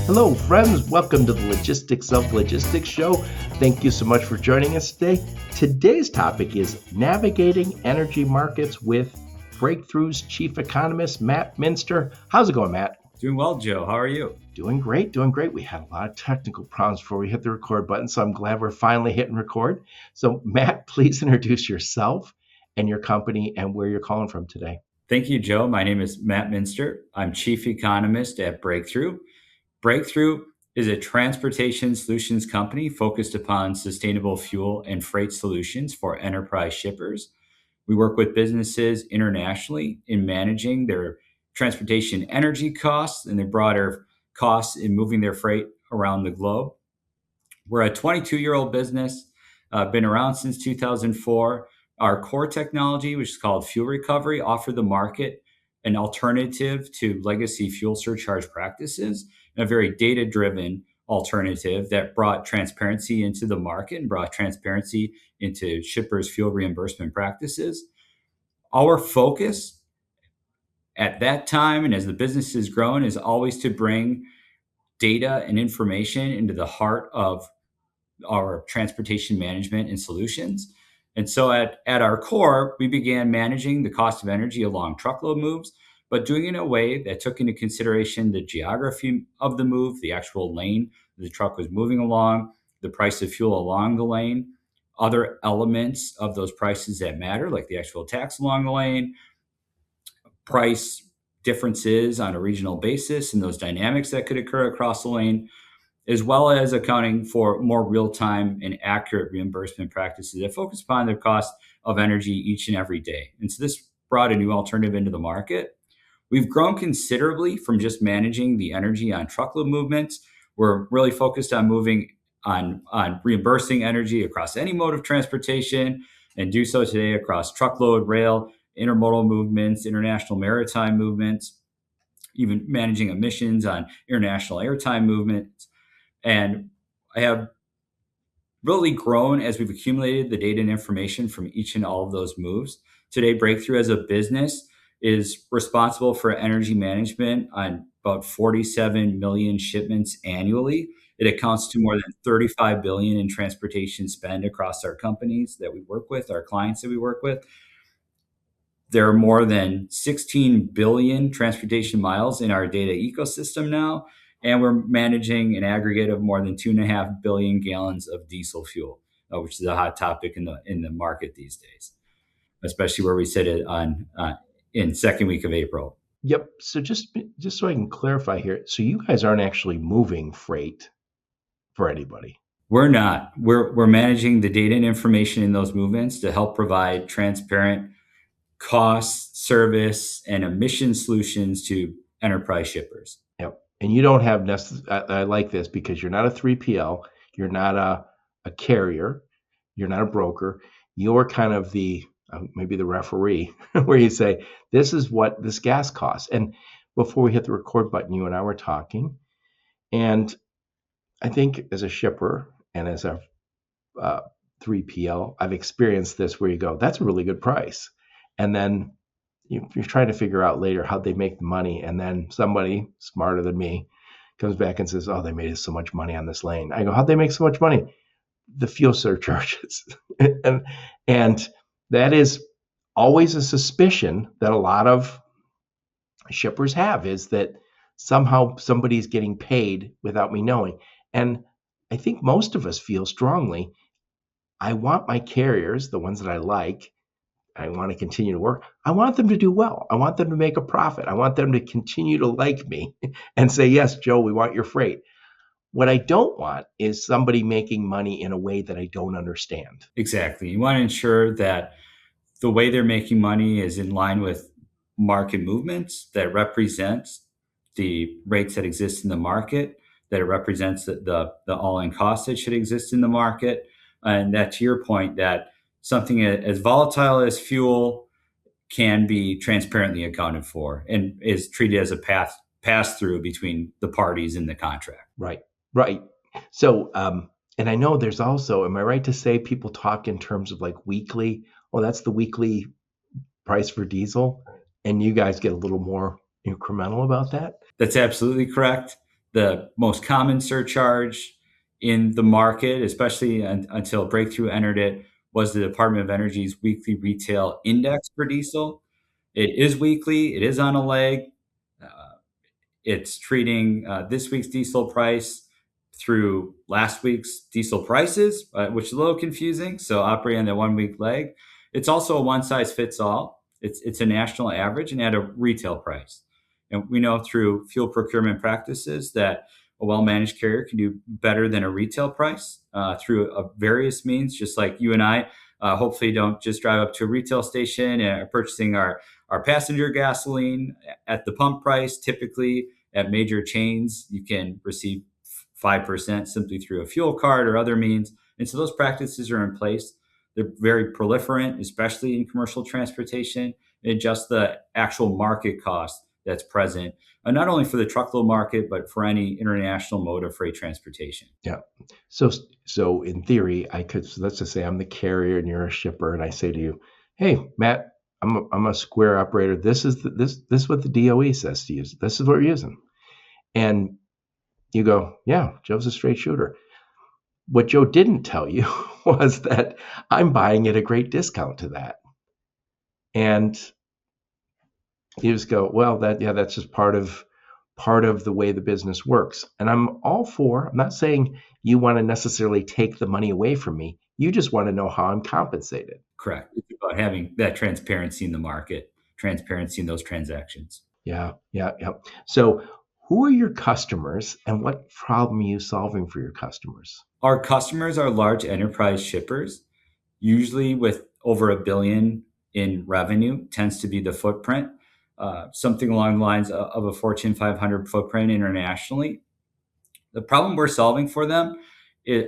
Hello, friends. Welcome to the Logistics of Logistics show. Thank you so much for joining us today. Today's topic is navigating energy markets with Breakthrough's chief economist, Matt Muenster. How's it going, Matt? Doing well, Joe. How are you? Doing great, doing great. We had a lot of technical problems before we hit the record button, so I'm glad we're finally hitting record. So, Matt, please introduce yourself and your company and where you're calling from today. Thank you, Joe. My name is Matt Muenster. I'm chief economist at Breakthrough. Breakthrough is a transportation solutions company focused upon sustainable fuel and freight solutions for enterprise shippers. We work with businesses internationally in managing their transportation energy costs and their broader costs in moving their freight around the globe. We're a 22-year-old business, been around since 2004. Our core technology, which is called fuel recovery, offered the market an alternative to legacy fuel surcharge practices, and a very data-driven alternative that brought transparency into the market and brought transparency into shippers' fuel reimbursement practices. Our focus at that time, and as the business has grown, is always to bring data and information into the heart of our transportation management and solutions. And so at our core, we began managing the cost of energy along truckload moves, but doing it in a way that took into consideration the geography of the move, the actual lane the truck was moving along, the price of fuel along the lane, other elements of those prices that matter, like the actual tax along the lane, price differences on a regional basis, and those dynamics that could occur across the lane, as well as accounting for more real-time and accurate reimbursement practices that focus upon the cost of energy each and every day. And so this brought a new alternative into the market. We've grown considerably from just managing the energy on truckload movements. We're really focused on moving on reimbursing energy across any mode of transportation, and do so today across truckload, rail, intermodal movements, international maritime movements, even managing emissions on international airtime movements. And I have really grown as we've accumulated the data and information from each and all of those moves. Today, Breakthrough as a business is responsible for energy management on about 47 million shipments annually. It accounts to more than 35 billion in transportation spend across our companies that we work with, our clients that we work with. There are more than 16 billion transportation miles in our data ecosystem now, and we're managing an aggregate of more than 2.5 billion gallons of diesel fuel, which is a hot topic in the market these days, especially where we sit it on in second week of April. Yep. So just so I can clarify here, so you guys aren't actually moving freight for anybody. We're not. We're managing the data and information in those movements to help provide transparent cost, service, and emission solutions to enterprise shippers. Yep. And you don't have I like this because you're not a 3PL, you're not a carrier, you're not a broker. You're kind of the maybe the referee where you say, this is what this gas costs. And before we hit the record button, you and I were talking. And I think as a shipper and as a 3PL, I've experienced this where you go, that's a really good price. And then you're trying to figure out later how they make the money. And then somebody smarter than me comes back and says, oh, they made so much money on this lane. I go, how'd they make so much money? The fuel surcharges. and that is always a suspicion that a lot of shippers have, is that somehow somebody's getting paid without me knowing. And I think most of us feel strongly, I want my carriers, the ones that I like, I want to continue to work. I want them to do well. I want them to make a profit. I want them to continue to like me and say, yes, Joe, we want your freight. What I don't want is somebody making money in a way that I don't understand. Exactly. You want to ensure that the way they're making money is in line with market movements, that represents the rates that exist in the market, that it represents the all-in cost that should exist in the market. And that, to your point, that something as volatile as fuel can be transparently accounted for and is treated as a pass through between the parties in the contract. Right, right. So, and I know there's also, am I right to say people talk in terms of like weekly? Oh, that's the weekly price for diesel. And you guys get a little more incremental about that? That's absolutely correct. The most common surcharge in the market, especially until Breakthrough entered it, was the Department of Energy's weekly retail index for diesel. It is weekly, it is on a leg. Uh, it's treating this week's diesel price through last week's diesel prices, which is a little confusing. So operating on the 1 week leg. It's also a one size fits all. It's a national average and at a retail price. And we know through fuel procurement practices that a well managed carrier can do better than a retail price through various means, just like you and I. Hopefully, don't just drive up to a retail station and are purchasing our passenger gasoline at the pump price. Typically, at major chains, you can receive 5% simply through a fuel card or other means. And so those practices are in place. They're very proliferant, especially in commercial transportation, and just the actual market cost that's present, not only for the truckload market, but for any international mode of freight transportation. Yeah. So in theory, I could, so let's just say I'm the carrier and you're a shipper, and I say to you, "Hey, Matt, I'm a square operator. This is what the DOE says to use. This is what we're using." And you go, "Yeah, Joe's a straight shooter." What Joe didn't tell you was that I'm buying at a great discount to that. And you just go, "Well, that's just part of the way the business works." And I'm all for, I'm not saying you want to necessarily take the money away from me. You just want to know how I'm compensated. Correct. It's about having that transparency in the market, transparency in those transactions. Yeah, yeah, yeah. So who are your customers and what problem are you solving for your customers? Our customers are large enterprise shippers, usually with over a billion in revenue, tends to be the footprint, something along the lines of a Fortune 500 footprint internationally. The problem we're solving for them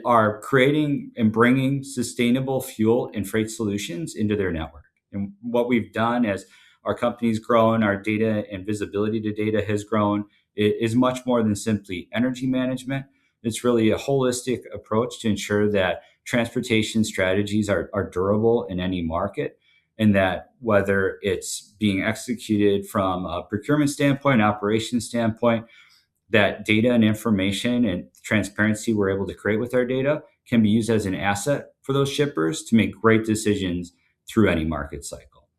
are creating and bringing sustainable fuel and freight solutions into their network. And what we've done as our company's grown, our data and visibility to data has grown, it is much more than simply energy management. It's really a holistic approach to ensure that transportation strategies are durable in any market, and that whether it's being executed from a procurement standpoint, operations standpoint, that data and information and transparency we're able to create with our data can be used as an asset for those shippers to make great decisions through any market cycle.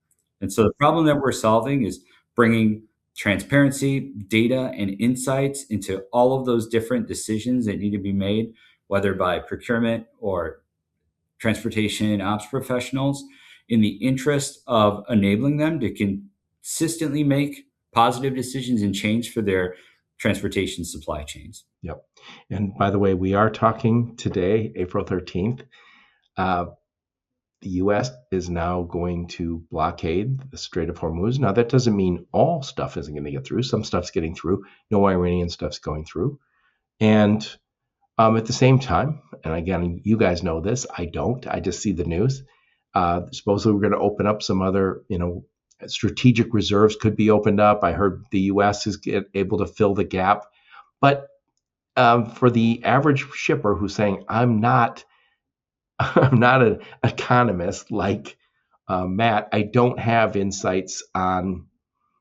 And so the problem that we're solving is bringing transparency, data, and insights into all of those different decisions that need to be made, whether by procurement or transportation ops professionals, in the interest of enabling them to consistently make positive decisions and change for their transportation supply chains. Yep. And by the way, we are talking today, April 13th. Uh, the U.S. is now going to blockade the Strait of Hormuz. Now, that doesn't mean all stuff isn't going to get through. Some stuff's getting through. No Iranian stuff's going through. And at the same time, and again, you guys know this, I don't. I just see the news. Supposedly, we're going to open up some other, strategic reserves could be opened up. I heard the U.S. is able to fill the gap. But for the average shipper who's saying, I'm not an economist like Matt, I don't have insights on,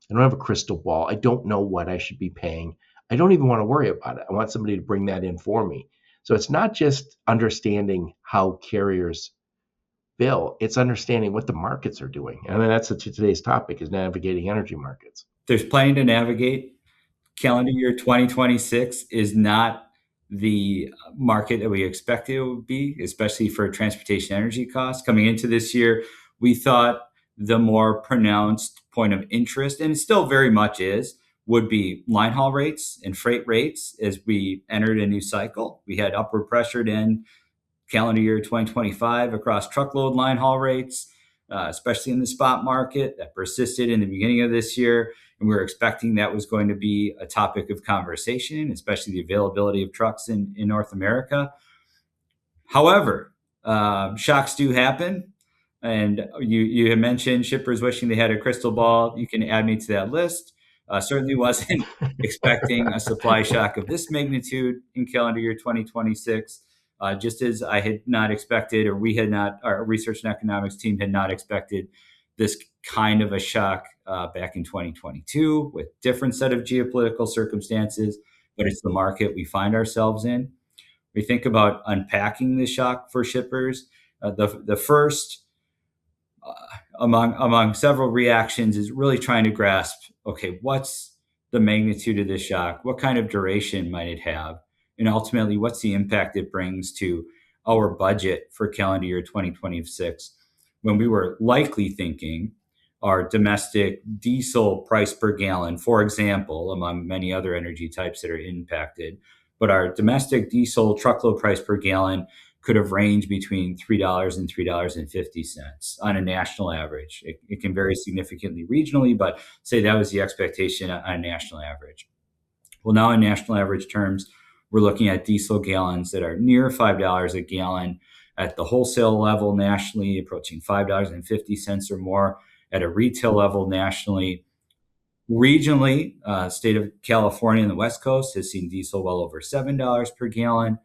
I don't have a crystal ball. I don't know what I should be paying. I don't even want to worry about it. I want somebody to bring that in for me. So it's not just understanding how carriers bill, it's understanding what the markets are doing. And that's today's topic, is navigating energy markets. There's plenty to navigate. Calendar year 2026 is not the market that we expected it would be, especially for transportation energy costs. Coming into this year, we thought the more pronounced point of interest, and it still very much is, would be line haul rates and freight rates as we entered a new cycle. We had upward pressured in calendar year 2025 across truckload line haul rates, especially in the spot market, that persisted in the beginning of this year. And we were expecting that was going to be a topic of conversation, especially the availability of trucks in North America. However, shocks do happen. And you had mentioned shippers wishing they had a crystal ball. You can add me to that list. Certainly wasn't expecting a supply shock of this magnitude in calendar year 2026. Just as I had not expected, or we had not, our research and economics team had not expected this kind of a shock back in 2022 with different set of geopolitical circumstances. but it's the market we find ourselves in. We think about unpacking the shock for shippers. The first among several reactions is really trying to grasp, okay, what's the magnitude of this shock? What kind of duration might it have? And ultimately, what's the impact it brings to our budget for calendar year 2026, when we were likely thinking our domestic diesel price per gallon, for example, among many other energy types that are impacted, but our domestic diesel truckload price per gallon could have ranged between $3 and $3.50 on a national average. It can vary significantly regionally, but say that was the expectation on a national average. Well, now in national average terms, we're looking at diesel gallons that are near $5 a gallon at the wholesale level nationally, approaching $5.50 or more at a retail level nationally. Regionally, state of California and the West Coast has seen diesel well over $7 per gallon.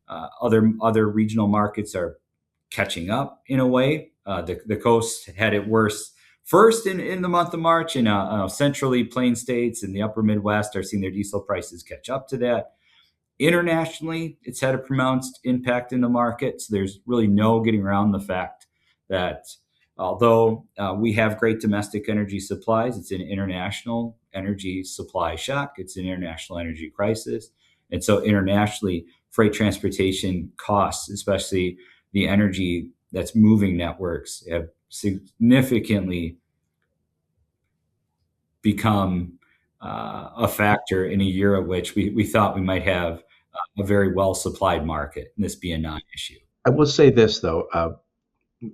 Other regional markets are catching up in a way. The coast had it worse first in the month of March, and centrally plain states and the upper Midwest are seeing their diesel prices catch up to that. Internationally, it's had a pronounced impact in the market. So there's really no getting around the fact that although we have great domestic energy supplies, it's an international energy supply shock. It's an international energy crisis. And so internationally, freight transportation costs, especially the energy that's moving networks, have significantly become a factor in a year at which we thought we might have a very well supplied market and this be a non issue. I will say this though,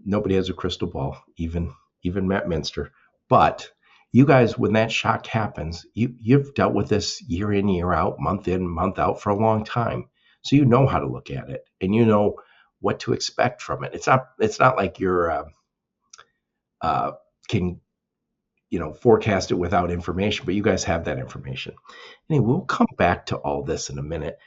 nobody has a crystal ball, even Matt Muenster. But you guys, when that shock happens, you've dealt with this year in, month out for a long time, so you know how to look at it and you know what to expect from it. It's not like you're can forecast it without information, but you guys have that information. Anyway, we'll come back to all this in a minute.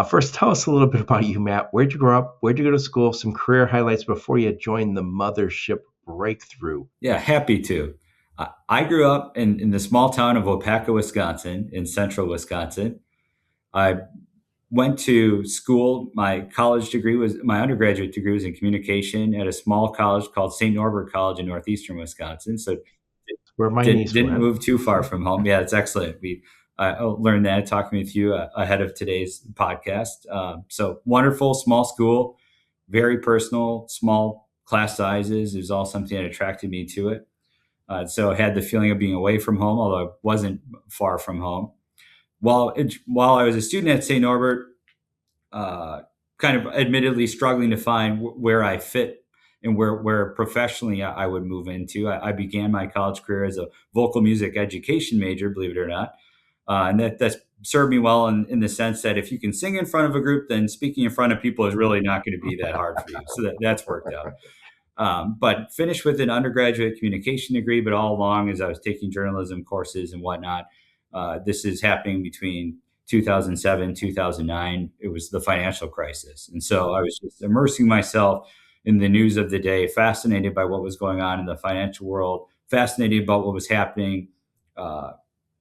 First, tell us a little bit about you, Matt. Where'd you grow up? Where'd you go to school? Some career highlights before you joined the mothership Breakthrough. Yeah, happy to. I grew up in the small town of Waupaca, Wisconsin, in central Wisconsin. I went to school. My undergraduate degree was in communication at a small college called St. Norbert College in northeastern Wisconsin. So Where my niece didn't went. move too far from home. Yeah, it's excellent. I learned that talking with you ahead of today's podcast. So wonderful, small school, very personal, small class sizes. It was all something that attracted me to it. So I had the feeling of being away from home, although I wasn't far from home. While I was a student at St. Norbert, kind of admittedly struggling to find where I fit and where professionally I would move into. I began my college career as a vocal music education major, believe it or not. And that's served me well in the sense that if you can sing in front of a group, then speaking in front of people is really not going to be that hard for you. So that's worked out. But finished with an undergraduate communication degree, but all along as I was taking journalism courses and whatnot, this is happening between 2007, 2009. It was the financial crisis. And so I was just immersing myself in the news of the day, fascinated by what was going on in the financial world, fascinated about what was happening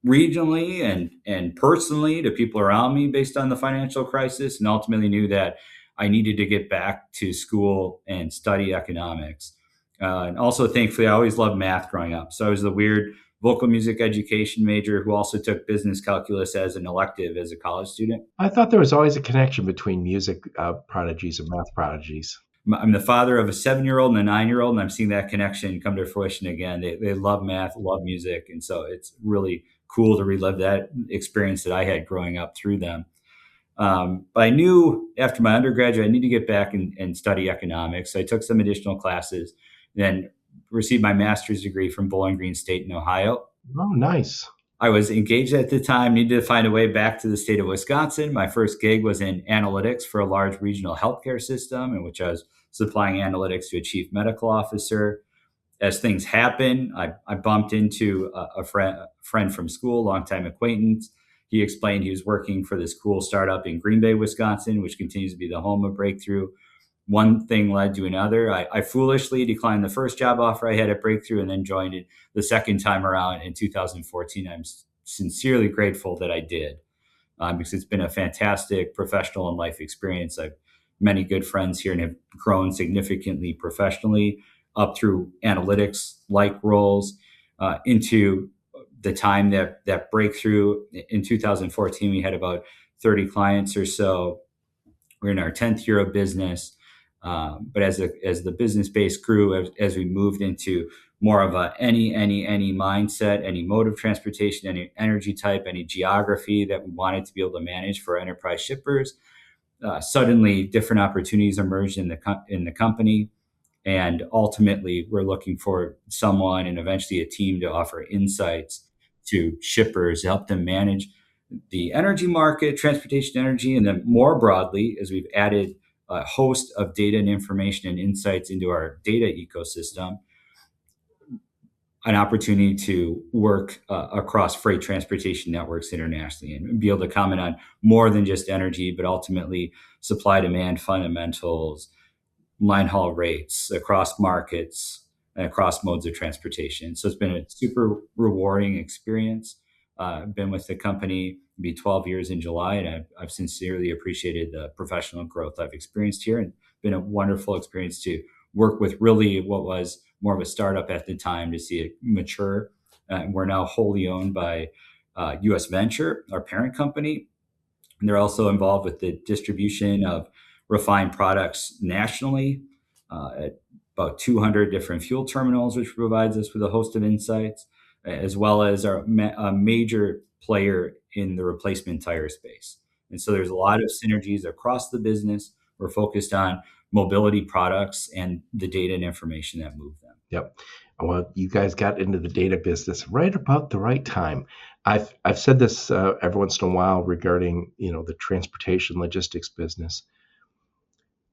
regionally and personally to people around me based on the financial crisis, and ultimately knew that I needed to get back to school and study economics. And also, thankfully, I always loved math growing up. So I was the weird vocal music education major who also took business calculus as an elective as a college student. I thought there was always a connection between music prodigies and math prodigies. I'm the father of a 7-year-old and a 9-year-old, and I'm seeing that connection come to fruition again. They love math, love music. And so it's really cool to relive that experience that I had growing up through them. But I knew after my undergraduate, I need to get back and study economics. So I took some additional classes, then received my master's degree from Bowling Green State in Ohio. Oh, nice. I was engaged at the time, needed to find a way back to the state of Wisconsin. My first gig was in analytics for a large regional healthcare system in which I was supplying analytics to a chief medical officer. As things happen, I bumped into a friend from school, longtime acquaintance. He explained he was working for this cool startup in Green Bay, Wisconsin, which continues to be the home of Breakthrough. One thing led to another. I foolishly declined the first job offer I had at Breakthrough and then joined it the second time around in 2014. I'm sincerely grateful that I did. because it's been a fantastic professional and life experience. I've many good friends here and have grown significantly professionally up through analytics like roles into the time that breakthrough in 2014. We had about 30 clients or so. We're in our 10th year of business. But as the business base grew, as we moved into more of a any mindset, any mode of transportation, any energy type, any geography that we wanted to be able to manage for enterprise shippers, suddenly different opportunities emerged in the company, and ultimately we're looking for someone and eventually a team to offer insights to shippers, help them manage the energy market, transportation energy, and then more broadly, as we've added a host of data and information and insights into our data ecosystem, an opportunity to work across freight transportation networks internationally and be able to comment on more than just energy, but ultimately supply demand fundamentals, line haul rates across markets and across modes of transportation. So it's been a super rewarding experience. I've been with the company, it'll be 12 years in July, and I've sincerely appreciated the professional growth I've experienced here, and been a wonderful experience to work with really what was more of a startup at the time to see it mature. We're now wholly owned by US Venture, our parent company, and they're also involved with the distribution of refined products nationally at about 200 different fuel terminals, which provides us with a host of insights, as well as a major player in the replacement tire space. And so there's a lot of synergies across the business. We're focused on mobility products and the data and information that move them. Yep. Well, you guys got into the data business right about the right time. I've said this every once in a while regarding the transportation logistics business.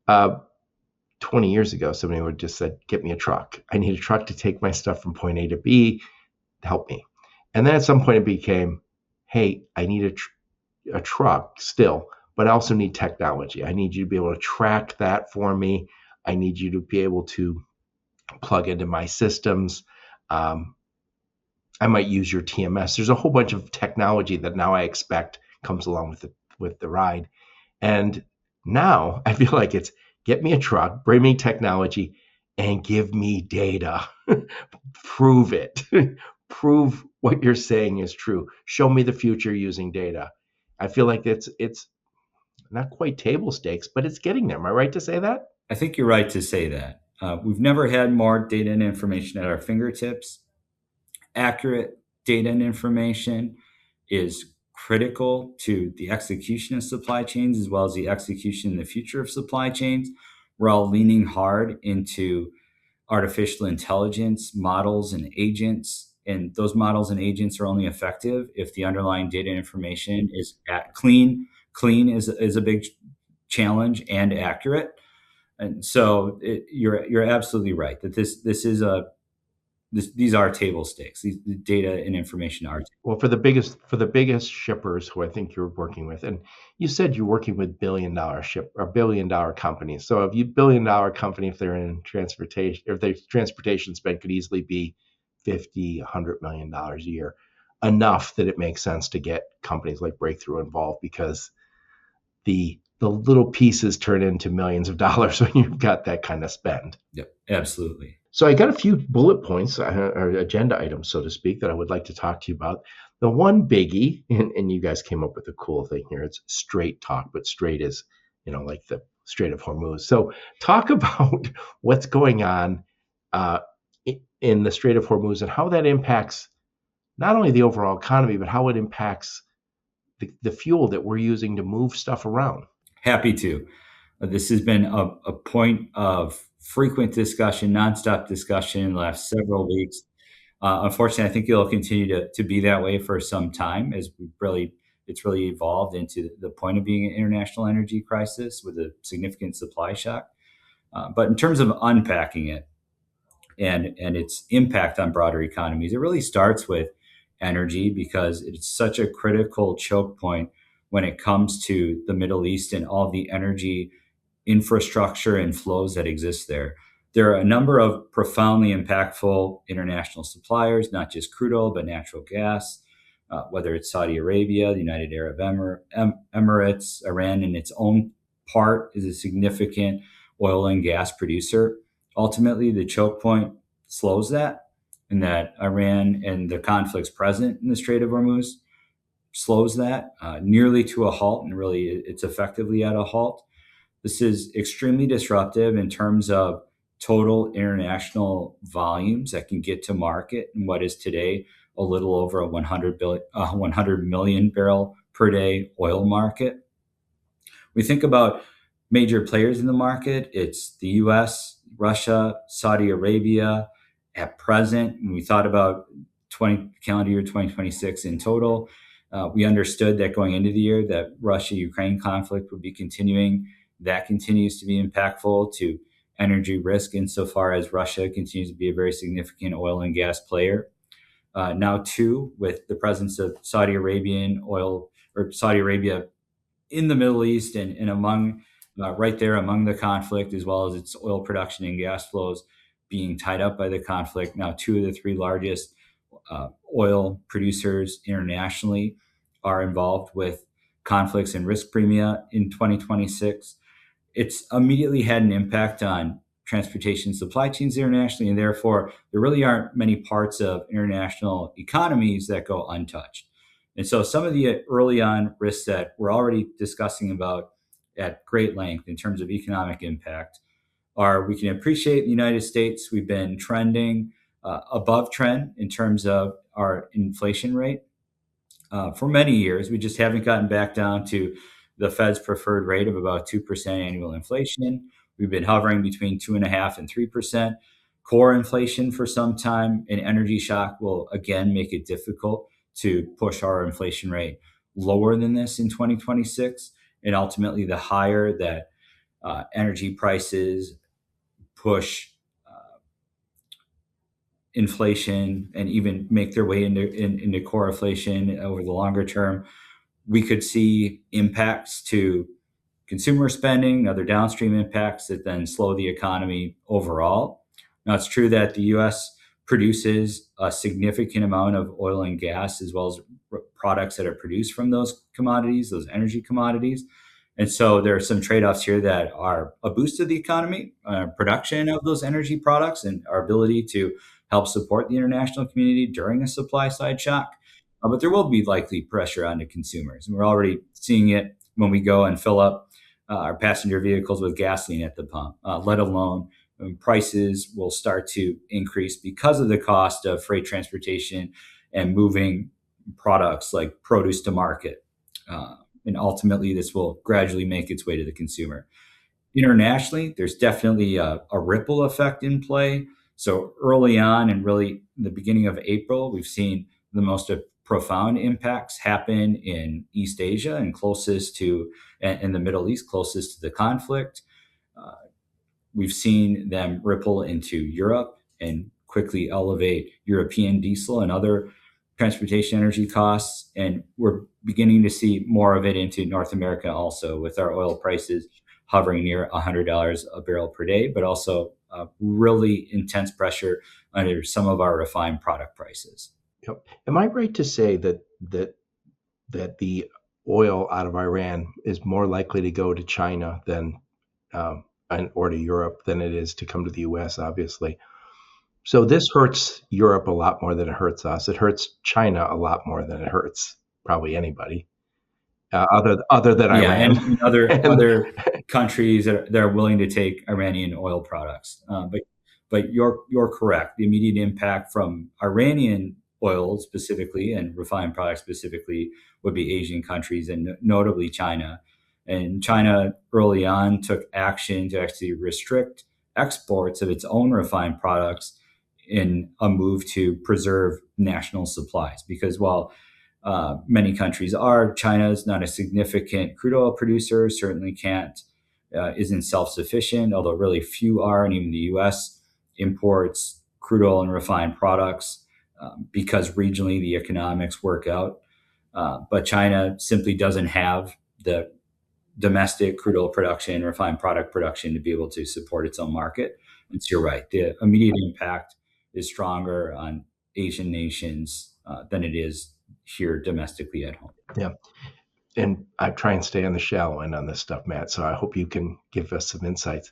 20 years ago, somebody would just said, "Get me a truck. I need a truck to take my stuff from point A to B. Help me." And then at some point it became, "Hey, I need a truck still, but I also need technology. I need you to be able to track that for me. I need you to be able to plug into my systems. I might use your TMS." There's a whole bunch of technology that now I expect comes along with the ride. And now I feel like it's get me a truck, bring me technology, and give me data. Prove it. Prove what you're saying is true. Show me the future using data. I feel like it's not quite table stakes, but it's getting there. Am I right to say that? I think you're right to say that. We've never had more data and information at our fingertips. Accurate data and information is critical to the execution of supply chains as well as the execution in the future of supply chains. We're all leaning hard into artificial intelligence models and agents, and those models and agents are only effective if the underlying data and information is clean. Clean is a big challenge, and accurate. And so you're absolutely right that these are table stakes. These the data and information are. Well, for the biggest shippers who I think you're working with, and you said you're working with billion-dollar companies. So if you billion-dollar company, if they're in transportation, if their transportation spend could easily be 50, $100 million a year, enough that it makes sense to get companies like Breakthrough involved because the little pieces turn into millions of dollars when you've got that kind of spend. Yep, absolutely. So I got a few bullet points or agenda items, so to speak, that I would like to talk to you about. The one biggie, and you guys came up with a cool thing here. It's straight talk, but straight is, like the Strait of Hormuz. So talk about what's going on in the Strait of Hormuz and how that impacts not only the overall economy, but how it impacts the fuel that we're using to move stuff around. Happy to. This has been a point of frequent discussion, nonstop discussion in the last several weeks. Unfortunately, I think it'll continue to be that way for some time as it's really evolved into the point of being an international energy crisis with a significant supply shock. But in terms of unpacking it and its impact on broader economies, it really starts with energy because it's such a critical choke point when it comes to the Middle East and all the energy infrastructure and flows that exist there. There are a number of profoundly impactful international suppliers, not just crude oil, but natural gas, whether it's Saudi Arabia, the United Arab Emirates, Iran in its own part is a significant oil and gas producer. Ultimately, the choke point slows that, and that Iran and the conflicts present in the Strait of Hormuz slows that nearly to a halt, and really it's effectively at a halt. This is extremely disruptive in terms of total international volumes that can get to market in what is today a little over a 100 million barrel per day oil market. We think about major players in the market. It's the US, Russia, Saudi Arabia. At present, when we thought about calendar year 2026 in total, we understood that going into the year that Russia-Ukraine conflict would be continuing. That continues to be impactful to energy risk insofar as Russia continues to be a very significant oil and gas player. Now, too, with the presence of Saudi Arabian oil or Saudi Arabia in the Middle East and among right there among the conflict, as well as its oil production and gas flows being tied up by the conflict. Now, two of the three largest oil producers internationally are involved with conflicts and risk premia in 2026. It's immediately had an impact on transportation supply chains internationally, and therefore there really aren't many parts of international economies that go untouched. And so some of the early on risks that we're already discussing about at great length in terms of economic impact are we can appreciate the United States. We've been trending above trend in terms of our inflation rate for many years. We just haven't gotten back down to the Fed's preferred rate of about 2% annual inflation. We've been hovering between 2.5% and 3% core inflation for some time. An energy shock will again make it difficult to push our inflation rate lower than this in 2026. And ultimately, the higher that energy prices push inflation and even make their way into core inflation over the longer term, we could see impacts to consumer spending, other downstream impacts that then slow the economy overall. Now, it's true that the U.S. produces a significant amount of oil and gas, as well as products that are produced from those commodities, those energy commodities. And so there are some trade-offs here that are a boost to the economy, production of those energy products, and our ability to help support the international community during a supply side shock. But there will be likely pressure on the consumers. And we're already seeing it when we go and fill up our passenger vehicles with gasoline at the pump, let alone prices will start to increase because of the cost of freight transportation and moving products like produce to market. And ultimately, this will gradually make its way to the consumer. Internationally, there's definitely a ripple effect in play. So early on, and really the beginning of April, we've seen the most profound impacts happen in East Asia and closest to, and the Middle East, closest to the conflict. We've seen them ripple into Europe and quickly elevate European diesel and other transportation energy costs. And we're beginning to see more of it into North America also, with our oil prices hovering near $100 a barrel per day, but also really intense pressure under some of our refined product prices. Yep. Am I right to say that the oil out of Iran is more likely to go to China than or to Europe than it is to come to the U.S. Obviously, so this hurts Europe a lot more than it hurts us. It hurts China a lot more than it hurts probably anybody other than Iran. And other countries that are willing to take Iranian oil products. But you're correct. The immediate impact from Iranian oil specifically and refined products specifically would be Asian countries, and notably China. And China early on took action to actually restrict exports of its own refined products in a move to preserve national supplies. Because while many countries are, China is not a significant crude oil producer, certainly isn't self-sufficient, although really few are, and even the U.S. imports crude oil and refined products because regionally the economics work out. But China simply doesn't have the domestic crude oil production, refined product production to be able to support its own market. And so you're right, the immediate impact is stronger on Asian nations than it is here domestically at home. Yeah. And I try and stay on the shallow end on this stuff, Matt. So I hope you can give us some insights.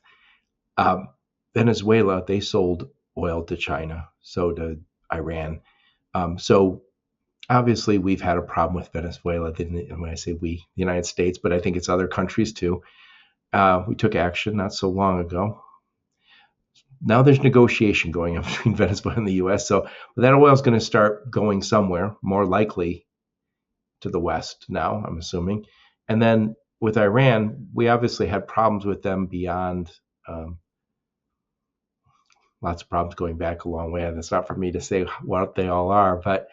Um, Venezuela, they sold oil to China, so to Iran. So obviously, we've had a problem with Venezuela. And when I say we, the United States, but I think it's other countries too. We took action not so long ago. Now there's negotiation going on between Venezuela and the U.S. So that oil is going to start going somewhere, more likely to the West now, I'm assuming. And then with Iran, we obviously had problems with them beyond um, lots of problems going back a long way. And it's not for me to say what they all are, but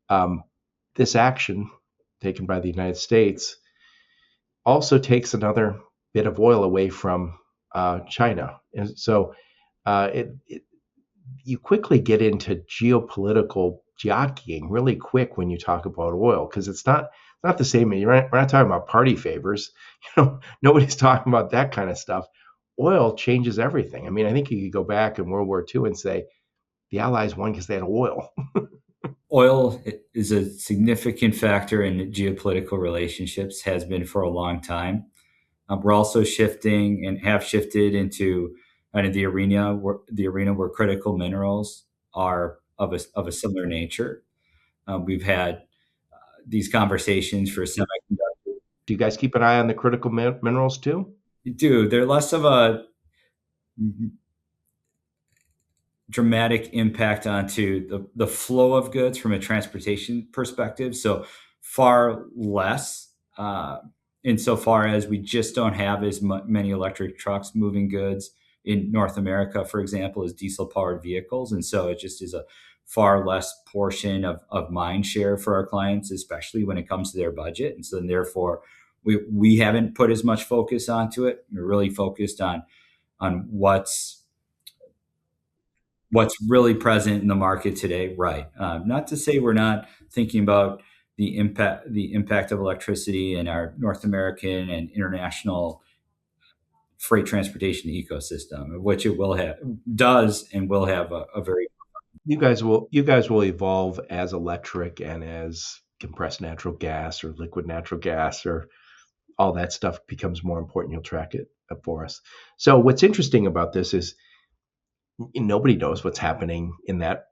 um, this action taken by the United States also takes another bit of oil away from China. And so you quickly get into geopolitical jockeying really quick when you talk about oil because it's not the same. We're not talking about party favors. Nobody's talking about that kind of stuff. Oil changes everything. I mean, I think you could go back in World War II and say the Allies won because they had oil. Oil is a significant factor in geopolitical relationships, has been for a long time. We're also shifting and have shifted into kind of the arena where critical minerals are of a similar nature. We've had these conversations for semiconductors. Do you guys keep an eye on the critical minerals too? They're less of a dramatic impact onto the flow of goods from a transportation perspective. So far less, insofar as we just don't have as many electric trucks moving goods in North America, for example, as diesel powered vehicles. And so it just is a far less portion of mind share for our clients, especially when it comes to their budget. And so then therefore we haven't put as much focus onto it. We're really focused on what's really present in the market today, right? Not to say we're not thinking about the impact of electricity in our North American and international freight transportation ecosystem, which it does and will have a very. You guys will evolve as electric and as compressed natural gas or liquid natural gas or all that stuff becomes more important. You'll track it for us. So what's interesting about this is nobody knows what's happening in that,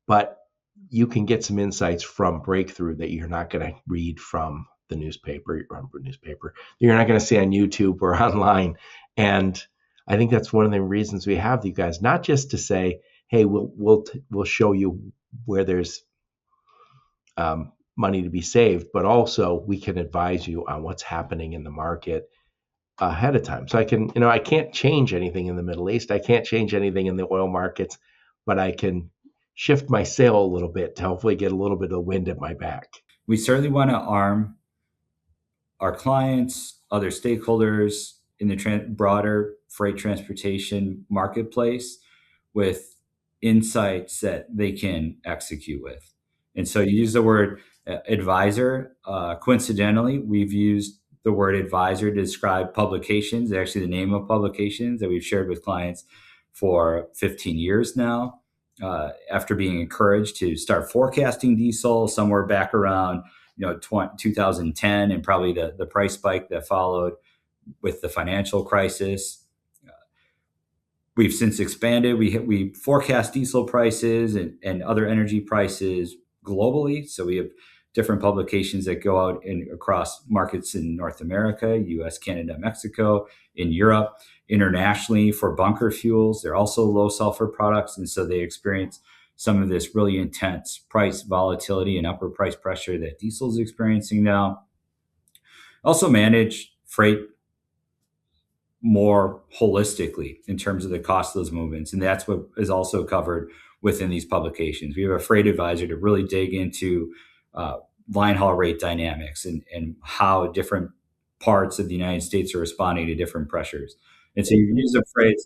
but you can get some insights from Breakthrough that you're not going to read from the newspaper. You're not going to see on YouTube or online. And I think that's one of the reasons we have you guys, not just to say, hey, we'll show you where there's money to be saved, but also we can advise you on what's happening in the market ahead of time. So I can't change anything in the Middle East. I can't change anything in the oil markets, but I can shift my sail a little bit to hopefully get a little bit of wind at my back. We certainly want to arm our clients, other stakeholders in the broader freight transportation marketplace with insights that they can execute with. And so you use the word advisor. Coincidentally, we've used the word advisor to describe publications, actually the name of publications that we've shared with clients for 15 years now. After being encouraged to start forecasting diesel somewhere back around 2010 and probably the price spike that followed with the financial crisis. We've since expanded. We forecast diesel prices and other energy prices globally. So we have different publications that go out across markets in North America, US, Canada, Mexico, in Europe, internationally for bunker fuels. They're also low sulfur products. And so they experience some of this really intense price volatility and upward price pressure that diesel is experiencing now. Also manage freight more holistically in terms of the cost of those movements. And that's what is also covered within these publications. We have a freight advisor to really dig into line haul rate dynamics and how different parts of the United States are responding to different pressures. And so you use a freight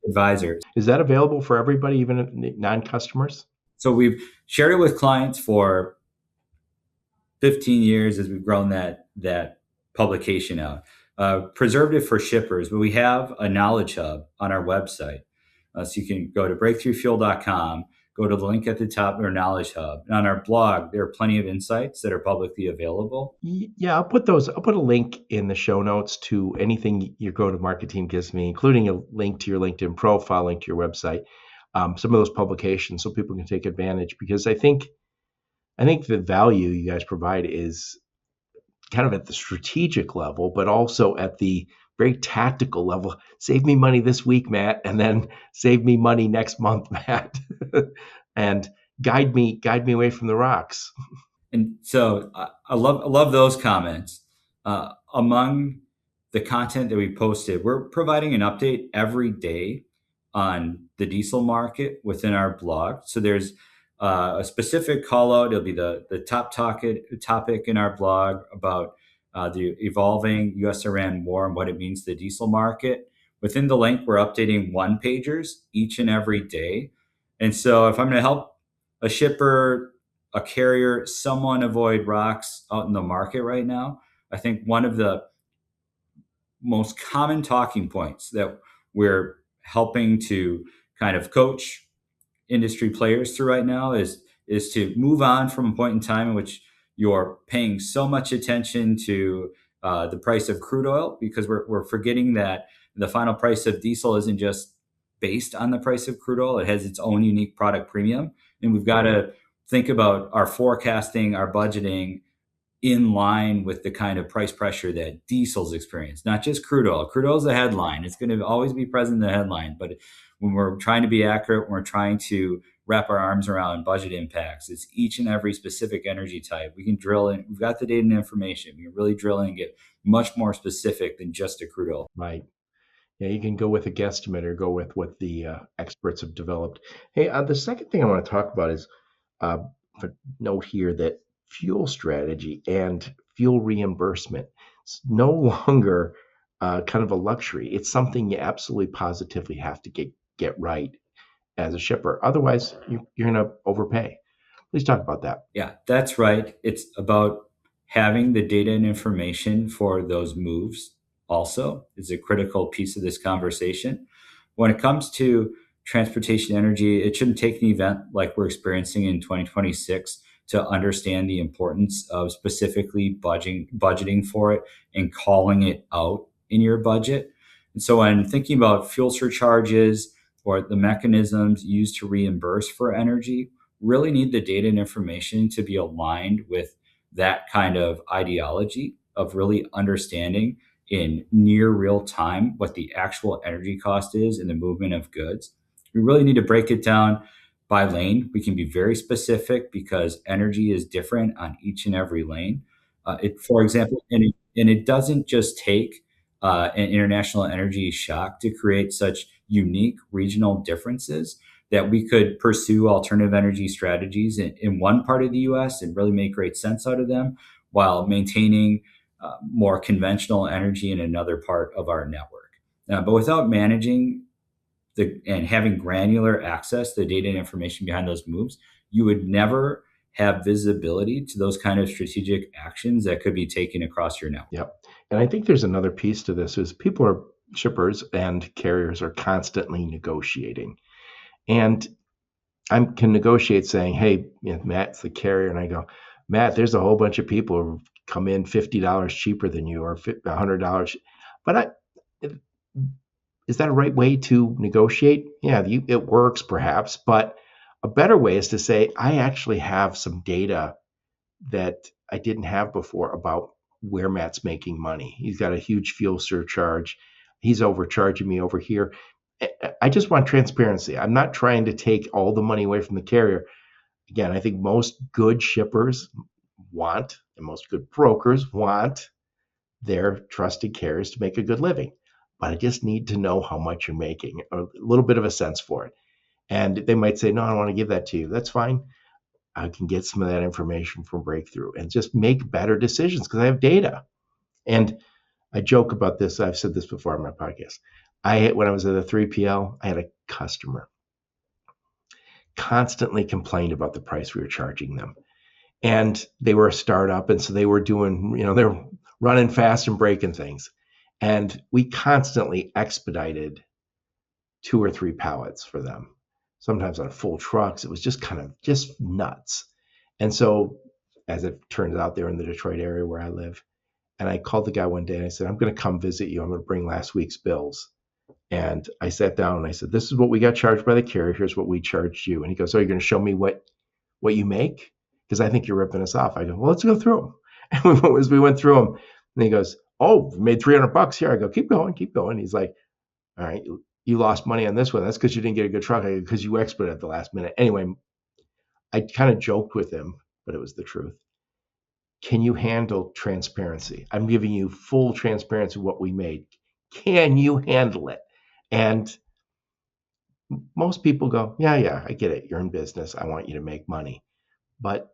advisor. Is that available for everybody, even non-customers? So we've shared it with clients for 15 years as we've grown that publication out. Preserved it for shippers, but we have a knowledge hub on our website. So you can go to breakthroughfuel.com, go to the link at the top of our Knowledge Hub. And on our blog, there are plenty of insights that are publicly available. Yeah, I'll put a link in the show notes to anything your go-to-market team gives me, including a link to your LinkedIn profile, link to your website, some of those publications, so people can take advantage. Because I think the value you guys provide is kind of at the strategic level, but also at the very tactical level. Save me money this week, Matt, and then save me money next month, Matt, and guide me away from the rocks. And so I love those comments. Among the content that we posted, we're providing an update every day on the diesel market within our blog. So there's a specific call out. It'll be the top topic in our blog about the evolving U.S.-Iran war and what it means to the diesel market. Within the link, we're updating one pagers each and every day. And so if I'm going to help a shipper, a carrier, someone avoid rocks out in the market right now, I think one of the most common talking points that we're helping to kind of coach industry players through right now is to move on from a point in time in which you're paying so much attention to the price of crude oil, because we're forgetting that the final price of diesel isn't just based on the price of crude oil. It has its own unique product premium. And we've got to think about our forecasting, our budgeting in line with the kind of price pressure that diesel's experienced, not just crude oil. Crude oil is the headline. It's going to always be present in the headline. But when we're trying to be accurate, when we're trying to wrap our arms around budget impacts, it's each and every specific energy type. We can drill in. We've got the data and information. We can really drill in and get much more specific than just a crude oil. Right. Yeah, you can go with a guesstimate or go with what the experts have developed. Hey, the second thing I want to talk about is uh, a note here that fuel strategy and fuel reimbursement is no longer kind of a luxury. It's something you absolutely positively have to get right as a shipper. Otherwise, you're going to overpay. Please talk about that. Yeah, that's right. It's about having the data and information for those moves also is a critical piece of this conversation. When it comes to transportation energy, it shouldn't take an event like we're experiencing in 2026 to understand the importance of specifically budgeting for it and calling it out in your budget. And so when thinking about fuel surcharges or the mechanisms used to reimburse for energy, really need the data and information to be aligned with that kind of ideology of really understanding in near real time what the actual energy cost is in the movement of goods. We really need to break it down by lane. We can be very specific because energy is different on each and every lane. For example, and it doesn't just take an international energy shock to create such unique regional differences that we could pursue alternative energy strategies in one part of the US and really make great sense out of them while maintaining more conventional energy in another part of our network. But without managing and having granular access to the data and information behind those moves, you would never have visibility to those kind of strategic actions that could be taken across your network. Yep. And I think there's another piece to this is shippers and carriers are constantly negotiating. And I can negotiate saying, hey, Matt's the carrier. And I go, Matt, there's a whole bunch of people who come in $50 cheaper than you or $100. But is that a right way to negotiate? Yeah, it works perhaps. But a better way is to say, I actually have some data that I didn't have before about where Matt's making money. He's got a huge fuel surcharge. He's overcharging me over here. I just want transparency. I'm not trying to take all the money away from the carrier. Again, I think most good shippers want, and most good brokers want their trusted carriers to make a good living. But I just need to know how much you're making, a little bit of a sense for it. And they might say, no, I don't want to give that to you. That's fine. I can get some of that information from Breakthrough and just make better decisions because I have data. And I joke about this. I've said this before on my podcast. When I was at a 3PL, I had a customer constantly complained about the price we were charging them. And they were a startup. And so they were doing, they're running fast and breaking things. And we constantly expedited 2 or 3 pallets for them. sometimes on full trucks. It was just kind of just nuts. And so, as it turns out, they're in the Detroit area where I live. And I called the guy one day and I said, I'm going to come visit you. I'm going to bring last week's bills. And I sat down and I said, this is what we got charged by the carrier. Here's what we charged you. And he goes, oh, you're going to show me what you make? Because I think you're ripping us off. I go, well, let's go through them. And as we went through them, and he goes, oh, we made $300 here. I go, keep going, keep going. He's like, all right, you lost money on this one. That's because you didn't get a good truck. Because you exported at the last minute. Anyway, I kind of joked with him, but it was the truth. Can you handle transparency? I'm giving you full transparency of what we made. Can you handle it? And most people go, yeah, I get it. You're in business. I want you to make money. But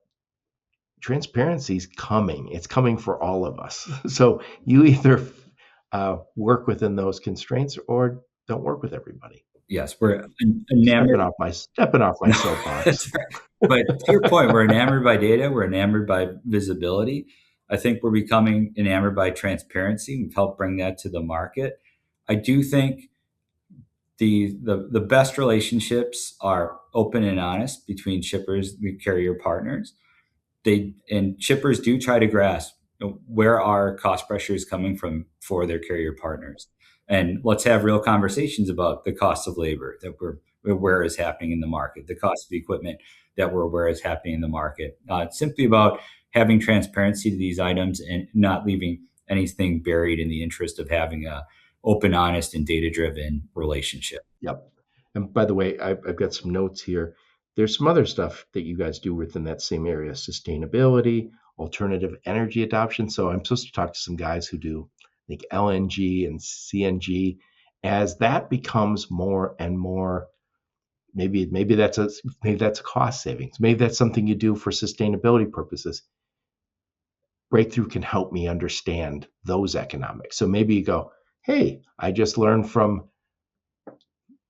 transparency is coming. It's coming for all of us. So you either work within those constraints or don't work with everybody. Yes, we're enamored. Stepping off my soapbox. But to your point, we're enamored by data. We're enamored by visibility. I think we're becoming enamored by transparency. We've helped bring that to the market. I do think the best relationships are open and honest between shippers and carrier partners. And shippers do try to grasp where are cost pressures coming from for their carrier partners, and let's have real conversations about the cost of labor that we're aware is happening in the market, the cost of equipment that we're aware is happening in the market. It's simply about having transparency to these items and not leaving anything buried in the interest of having a open, honest, and data-driven relationship. Yep. And by the way, I've got some notes here. There's some other stuff that you guys do within that same area: sustainability, alternative energy adoption. So I'm supposed to talk to some guys who do, I think, LNG and CNG. As that becomes more and more, maybe that's a cost savings. Maybe that's something you do for sustainability purposes. Breakthrough can help me understand those economics. So maybe you go, hey, I just learned from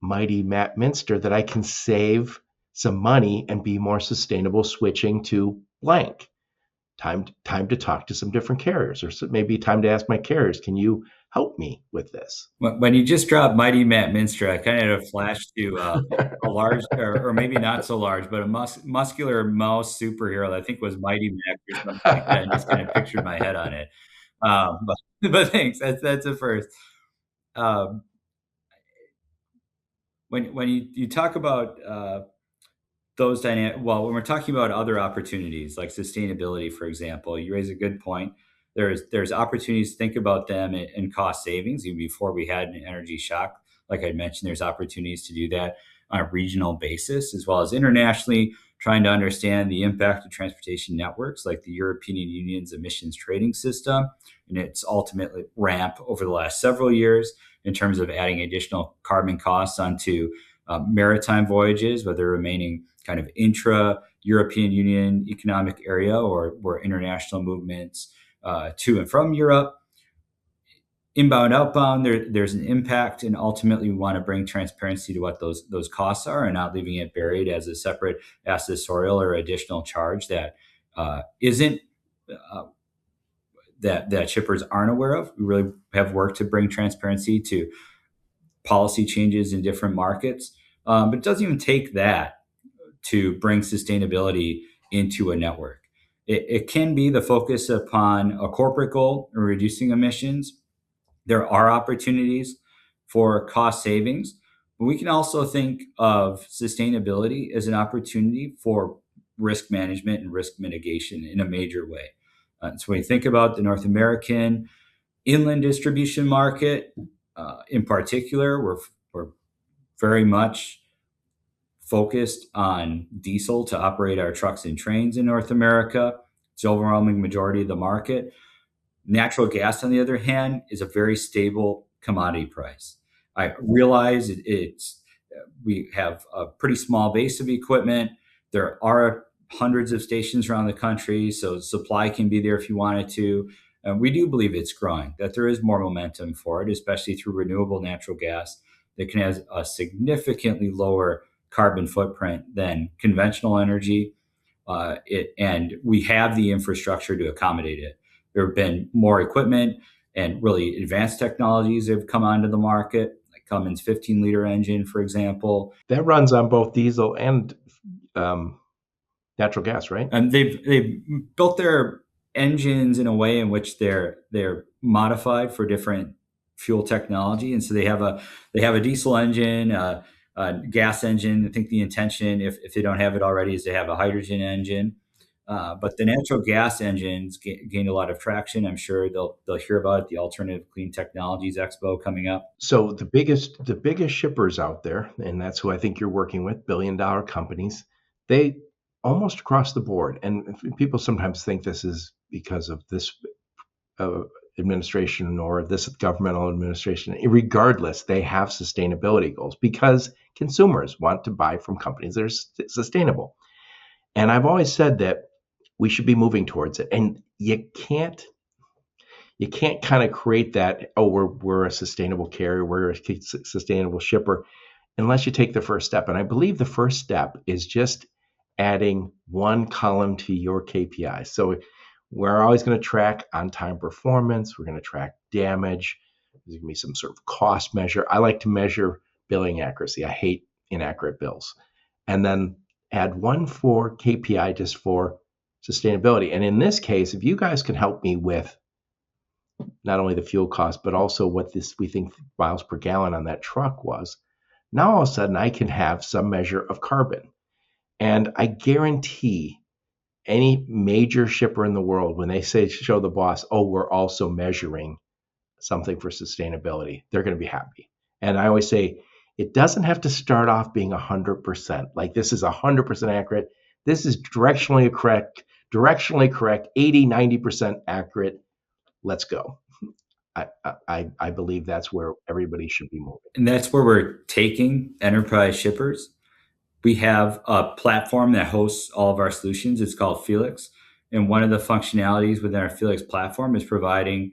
mighty Matt Muenster that I can save some money and be more sustainable switching to blank. Time to talk to some different carriers, or maybe time to ask my carriers, can you help me with this? When you just dropped mighty Matt Muenster, I kind of had a flash to a large, or maybe not so large, but a muscular mouse superhero that I think was Mighty Mac or something like that. And just kind of pictured my head on it. But thanks. That's a first. When you talk about those dynamic, well, when we're talking about other opportunities like sustainability, for example, you raise a good point. There's opportunities to think about them in cost savings. Even before we had an energy shock, like I mentioned, there's opportunities to do that on a regional basis as well as internationally, trying to understand the impact of transportation networks like the European Union's emissions trading system and its ultimately ramp over the last several years in terms of adding additional carbon costs onto maritime voyages, whether remaining kind of intra-European Union economic area or international movements to and from Europe. Inbound, outbound, there's an impact, and ultimately we want to bring transparency to what those costs are and not leaving it buried as a separate accessorial or additional charge that isn't that shippers aren't aware of. We really have worked to bring transparency to policy changes in different markets, but it doesn't even take that to bring sustainability into a network. It can be the focus upon a corporate goal in reducing emissions. There are opportunities for cost savings, but we can also think of sustainability as an opportunity for risk management and risk mitigation in a major way. So when you think about the North American inland distribution market, in particular, we're very much focused on diesel to operate our trucks and trains in North America. It's the overwhelming majority of the market. Natural gas, on the other hand, is a very stable commodity price. I realize we have a pretty small base of equipment. There are hundreds of stations around the country, so supply can be there if you wanted to. We do believe it's growing, that there is more momentum for it, especially through renewable natural gas that can have a significantly lower carbon footprint than conventional energy. And we have the infrastructure to accommodate it. There have been more equipment and really advanced technologies that have come onto the market, like Cummins 15-liter engine, for example. That runs on both diesel and natural gas, right? And they've built their engines in a way in which they're modified for different fuel technology, and so they have a diesel engine, a gas engine. I think the intention, if they don't have it already, is to have a hydrogen engine. But the natural gas engines gained a lot of traction. I'm sure they'll hear about it, the Alternative Clean Technologies Expo coming up. So the biggest shippers out there, and that's who I think you're working with, billion-dollar companies, they almost across the board, and people sometimes think this is because of this administration or this governmental administration. Regardless, they have sustainability goals because consumers want to buy from companies that are sustainable. And I've always said that we should be moving towards it. And you can't kind of create that, oh, we're a sustainable carrier, we're a sustainable shipper, unless you take the first step. And I believe the first step is just adding one column to your KPI. So we're always going to track on-time performance. We're going to track damage. There's going to be some sort of cost measure. I like to measure billing accuracy. I hate inaccurate bills. And then add one for KPI just for sustainability. And in this case, if you guys can help me with not only the fuel cost, but also what we think miles per gallon on that truck was, now all of a sudden I can have some measure of carbon. And I guarantee any major shipper in the world, when they show the boss, oh, we're also measuring something for sustainability, they're going to be happy. And I always say, it doesn't have to start off being 100%. Like this is 100% accurate. This is directionally correct, 80, 90% accurate. Let's go. I believe that's where everybody should be moving. And that's where we're taking enterprise shippers. We have a platform that hosts all of our solutions. It's called Felix. And one of the functionalities within our Felix platform is providing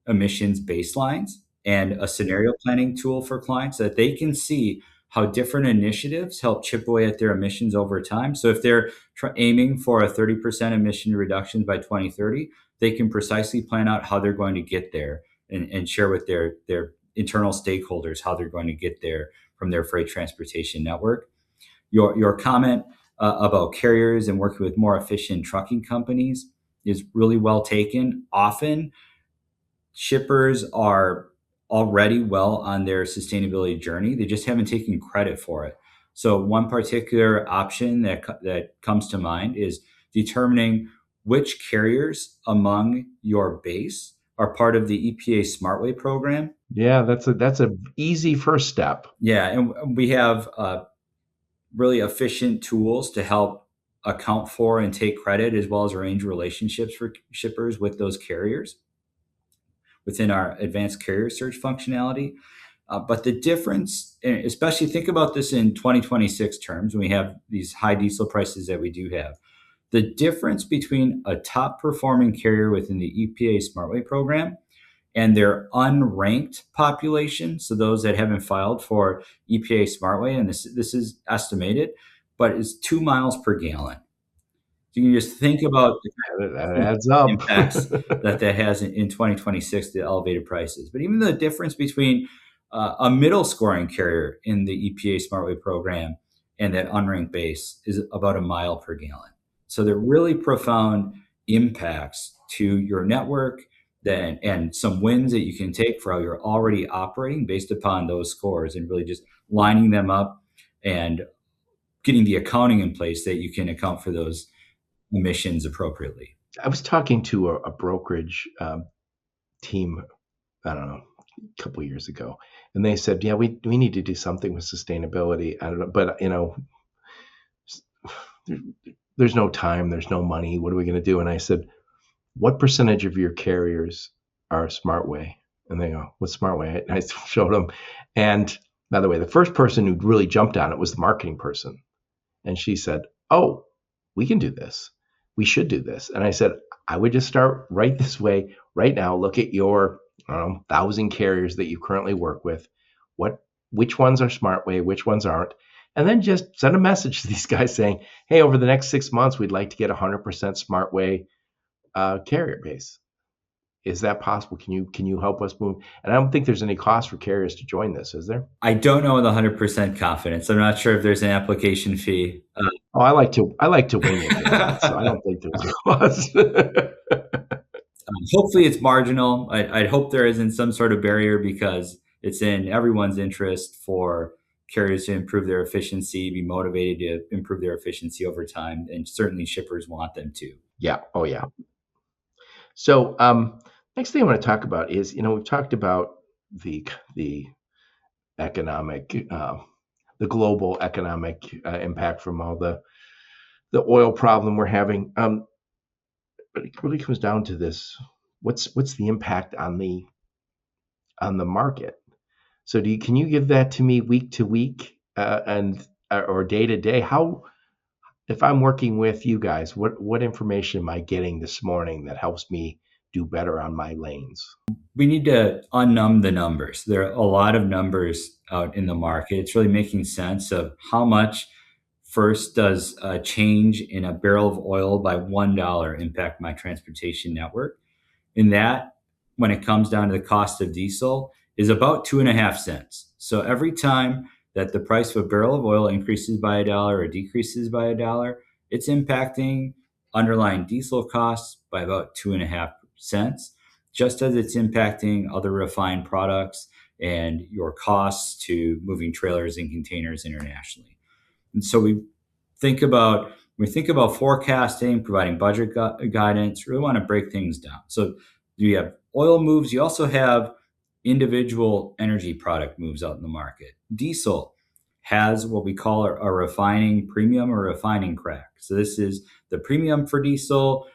emissions baselines and a scenario planning tool for clients so that they can see how different initiatives help chip away at their emissions over time. So if they're aiming for a 30% emission reduction by 2030, they can precisely plan out how they're going to get there and share with their internal stakeholders how they're going to get there from their freight transportation network. Your comment about carriers and working with more efficient trucking companies is really well taken. Often, shippers are already well on their sustainability journey. They just haven't taken credit for it. So one particular option that comes to mind is determining which carriers among your base are part of the EPA SmartWay program. Yeah, that's a easy first step. Yeah, and we have really efficient tools to help account for and take credit, as well as arrange relationships for shippers with those carriers within our advanced carrier search functionality. But the difference, especially think about this in 2026 terms, when we have these high diesel prices that we do have, the difference between a top performing carrier within the EPA SmartWay program and their unranked population, so those that haven't filed for EPA SmartWay, and this is estimated, but it's 2 miles per gallon. So you can just think about that adds up. impacts that has in 2026, the elevated prices. But even the difference between a middle scoring carrier in the EPA SmartWay program and that unranked base is about 1 mile per gallon. So they're really profound impacts to your network and some wins that you can take for how you're already operating based upon those scores, and really just lining them up and getting the accounting in place that you can account for those emissions appropriately. I was talking to a brokerage team, I don't know, a couple of years ago, and they said, yeah, we need to do something with sustainability. I don't know, but there's no time, there's no money. What are we going to do? And I said, what percentage of your carriers are SmartWay? And they go, what's SmartWay? And I showed them. And by the way, the first person who really jumped on it was the marketing person. And she said, oh, we can do this. We should do this. And I said, I would just start right this way, right now. Look at your 1,000 carriers that you currently work with. Which ones are SmartWay, which ones aren't? And then just send a message to these guys saying, hey, over the next 6 months, we'd like to get 100% SmartWay carrier base. Is that possible? Can you help us move? And I don't think there's any cost for carriers to join this, is there? I don't know with 100% confidence. I'm not sure if there's an application fee. Oh, I like to wing it, Matt. So I don't think there's a cost. Hopefully, it's marginal. I'd hope there isn't some sort of barrier because it's in everyone's interest for carriers to improve their efficiency, be motivated to improve their efficiency over time, and certainly shippers want them to. Yeah. Oh, yeah. So next thing I want to talk about is, we've talked about the economic, the global economic impact from all the oil problem we're having. But it really comes down to this: what's the impact on the market? So can you give that to me week to week and or day to day? How if I'm working with you guys, what information am I getting this morning that helps me do better on my lanes? We need to unnumb the numbers. There are a lot of numbers out in the market. It's really making sense of how much first does a change in a barrel of oil by $1 impact my transportation network. And that, when it comes down to the cost of diesel, is about 2.5 cents. So every time that the price of a barrel of oil increases by $1 or decreases by $1, it's impacting underlying diesel costs by about 2.5 cents, just as it's impacting other refined products and your costs to moving trailers and containers internationally. And so we think about forecasting, providing budget guidance, really want to break things down. So you have oil moves. You also have individual energy product moves out in the market. Diesel has what we call a refining premium or refining crack. So this is the premium for diesel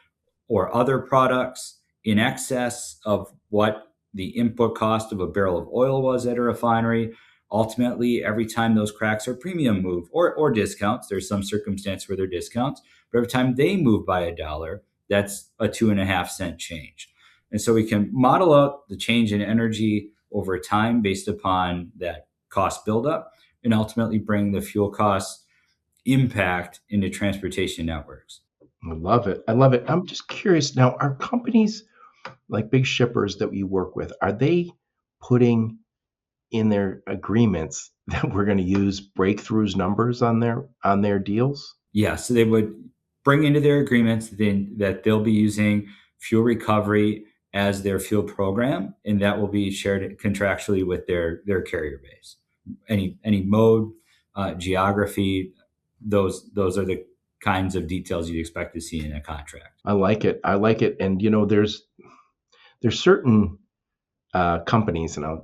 or other products in excess of what the input cost of a barrel of oil was at a refinery. Ultimately, every time those cracks or premium move or discounts, there's some circumstance where they're discounts, but every time they move by $1, that's a 2.5 cent change. And so we can model out the change in energy over time based upon that cost buildup and ultimately bring the fuel cost impact into transportation networks. I love it. I love it. I'm just curious now, are companies like big shippers that you work with, are they putting in their agreements that we're going to use breakthroughs numbers on their deals? Yeah, so they would bring into their agreements that they'll be using fuel recovery as their fuel program, and that will be shared contractually with their carrier base. Any mode, geography, those are the kinds of details you'd expect to see in a contract. I like it. I like it. And there's certain companies, and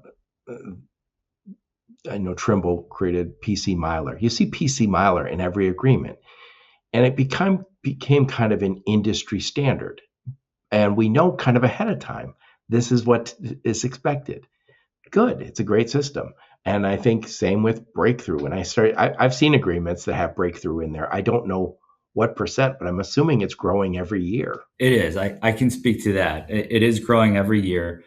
I know Trimble created PC Miler. You see PC Miler in every agreement, and it became kind of an industry standard. And we know kind of ahead of time this is what is expected. Good, it's a great system. And I think same with breakthrough. When I've seen agreements that have breakthrough in there. I don't know what percent, but I'm assuming it's growing every year. It is. I can speak to that. It is growing every year.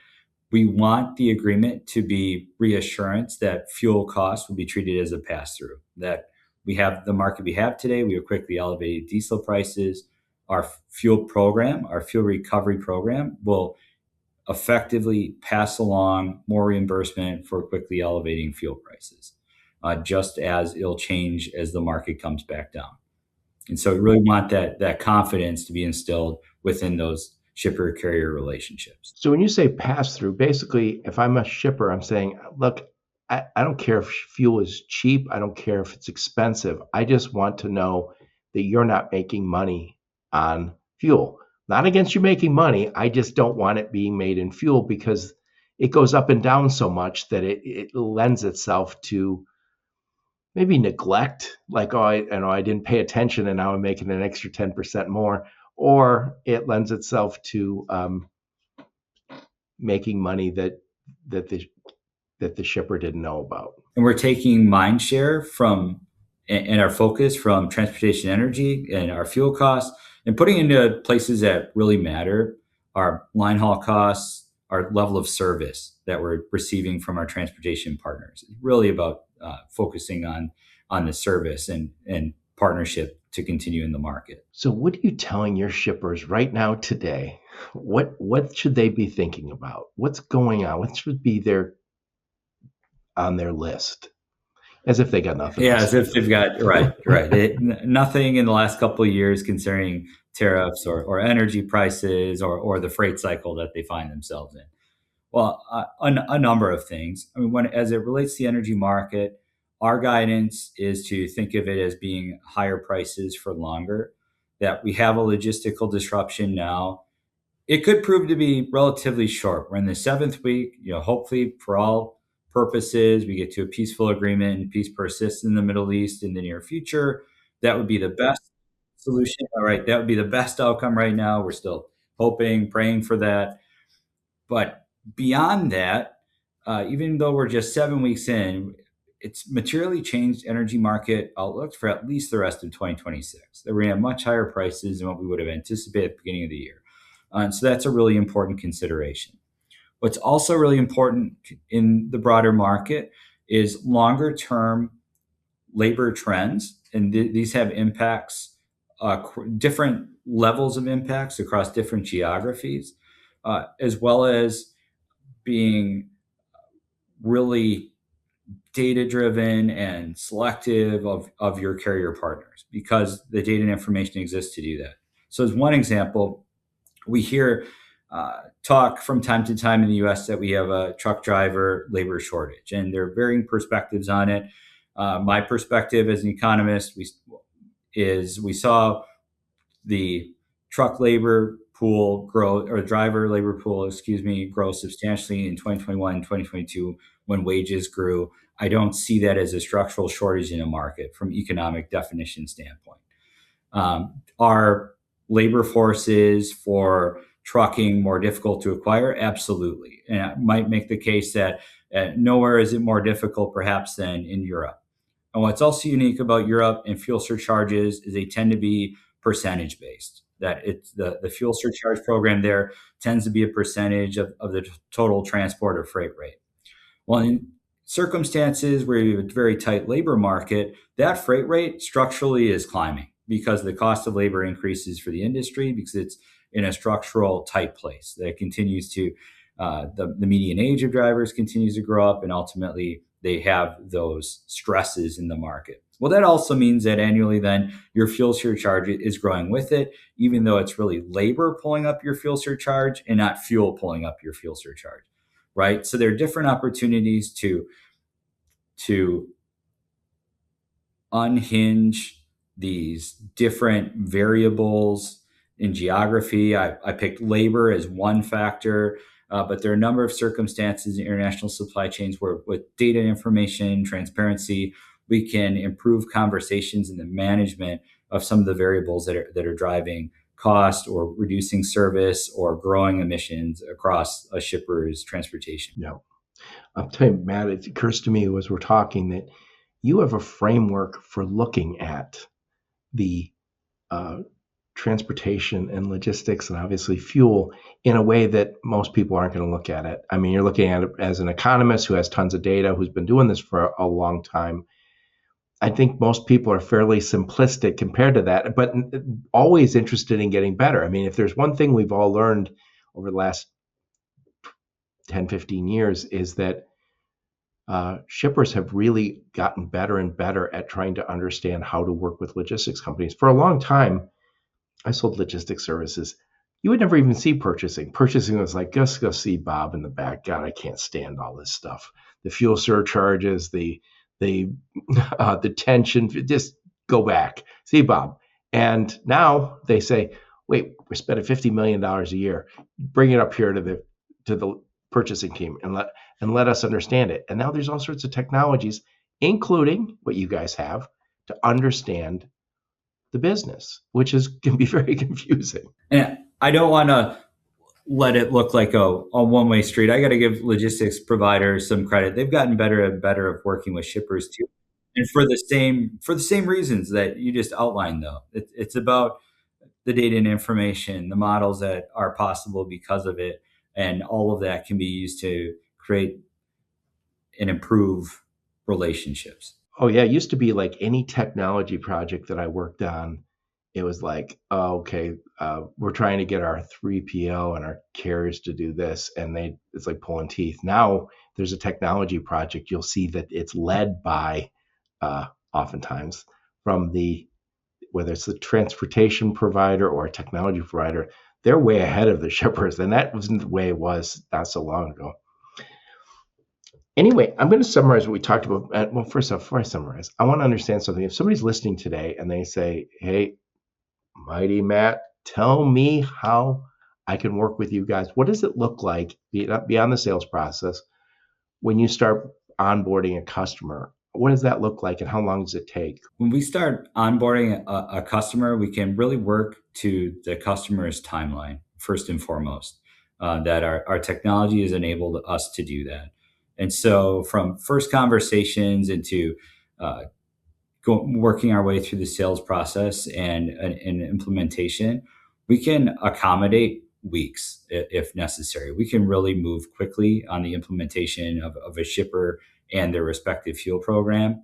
We want the agreement to be reassurance that fuel costs will be treated as a pass-through, that we have the market we have today. We have quickly elevated diesel prices. Our fuel program, our fuel recovery program will effectively pass along more reimbursement for quickly elevating fuel prices, just as it'll change as the market comes back down. And so we really want that confidence to be instilled within those shipper carrier relationships. So when you say pass through, basically, if I'm a shipper, I'm saying, look, I don't care if fuel is cheap. I don't care if it's expensive. I just want to know that you're not making money on fuel. Not against you making money. I just don't want it being made in fuel because it goes up and down so much that it lends itself to maybe neglect, like, oh, I didn't pay attention and now I'm making an extra 10% more, or it lends itself to making money that the shipper didn't know about. And we're taking mind share from and our focus from transportation energy and our fuel costs and putting into places that really matter: our line haul costs, our level of service that we're receiving from our transportation partners. It's really about focusing on the service and partnership to continue in the market. So what are you telling your shippers right now today? What should they be thinking about? What's going on? What should be on their list? As if they got nothing Yeah, else as to if do. they've got right. Nothing in the last couple of years concerning tariffs or energy prices or the freight cycle that they find themselves in. Well, a number of things. I mean, as it relates to the energy market, our guidance is to think of it as being higher prices for longer. That we have a logistical disruption now. It could prove to be relatively short. We're in the seventh week. Hopefully, for all purposes, we get to a peaceful agreement and peace persists in the Middle East in the near future. That would be the best solution. All right, that would be the best outcome right now. We're still hoping, praying for that. But beyond that, even though we're just 7 weeks in, it's materially changed energy market outlooks for at least the rest of 2026. That we're going to have much higher prices than what we would have anticipated at the beginning of the year. And so that's a really important consideration. What's also really important in the broader market is longer term labor trends. And these have impacts, different levels of impacts across different geographies, as well as being really data driven and selective of your carrier partners because the data and information exists to do that. So, as one example, we hear talk from time to time in the US that we have a truck driver labor shortage, and there are varying perspectives on it. My perspective as an economist we saw the truck labor pool grow, or driver labor pool, excuse me, grow substantially in 2021 and 2022 when wages grew. I don't see that as a structural shortage in a market from economic definition standpoint. Are labor forces for trucking more difficult to acquire? Absolutely. And I might make the case that nowhere is it more difficult perhaps than in Europe. And what's also unique about Europe and fuel surcharges is they tend to be percentage based. That it's the fuel surcharge program there tends to be a percentage of the total transport or freight rate. Well, in circumstances where you have a very tight labor market, that freight rate structurally is climbing because the cost of labor increases for the industry because it's in a structural tight place that continues to, the median age of drivers continues to grow up, and ultimately they have those stresses in the market. Well, that also means that annually then your fuel surcharge is growing with it, even though it's really labor pulling up your fuel surcharge and not fuel pulling up your fuel surcharge, right? So there are different opportunities to unhinge these different variables in geography. I picked labor as one factor, but there are a number of circumstances in international supply chains where, with data information, transparency, we can improve conversations in the management of some of the variables that are driving cost or reducing service or growing emissions across a shipper's transportation. Yeah. I'll tell you, Matt, it occurs to me as we're talking that you have a framework for looking at the transportation and logistics and obviously fuel in a way that most people aren't going to look at it. I mean, you're looking at it as an economist who has tons of data, who's been doing this for a long time. I think most people are fairly simplistic compared to that, but always interested in getting better. I mean, if there's one thing we've all learned over the last 10, 15 years is that shippers have really gotten better and better at trying to understand how to work with logistics companies. For a long time, I sold logistics services. You would never even see purchasing. Purchasing was like, just go see Bob in the back. God, I can't stand all this stuff. The fuel surcharges, the tension. Just go back, see Bob. And now they say, wait, we're spending $50 million a year. Bring it up here to the purchasing team and let us understand it. And now there's all sorts of technologies, including what you guys have, to understand the business, which can be very confusing. And I don't want to let it look like a one-way street. I got to give logistics providers some credit. They've gotten better and better at working with shippers too. And for the same reasons that you just outlined, though. It's about the data and information, the models that are possible because of it, and all of that can be used to create and improve relationships. Oh yeah, it used to be like any technology project that I worked on, it was like, oh, okay, we're trying to get our 3PL and our carriers to do this, and it's like pulling teeth. Now there's a technology project, you'll see that it's led by, oftentimes from whether it's the transportation provider or a technology provider, they're way ahead of the shippers, and that wasn't the way it was not so long ago. Anyway, I'm going to summarize what we talked about. Well, first off, before I summarize, I want to understand something. If somebody's listening today and they say, hey, Mighty Matt, tell me how I can work with you guys. What does it look like beyond the sales process when you start onboarding a customer? What does that look like and how long does it take? When we start onboarding a customer, we can really work to the customer's timeline, first and foremost, that our technology has enabled us to do that. And so from first conversations into uh, working our way through the sales process and implementation, we can accommodate weeks if necessary. We can really move quickly on the implementation of a shipper and their respective fuel program.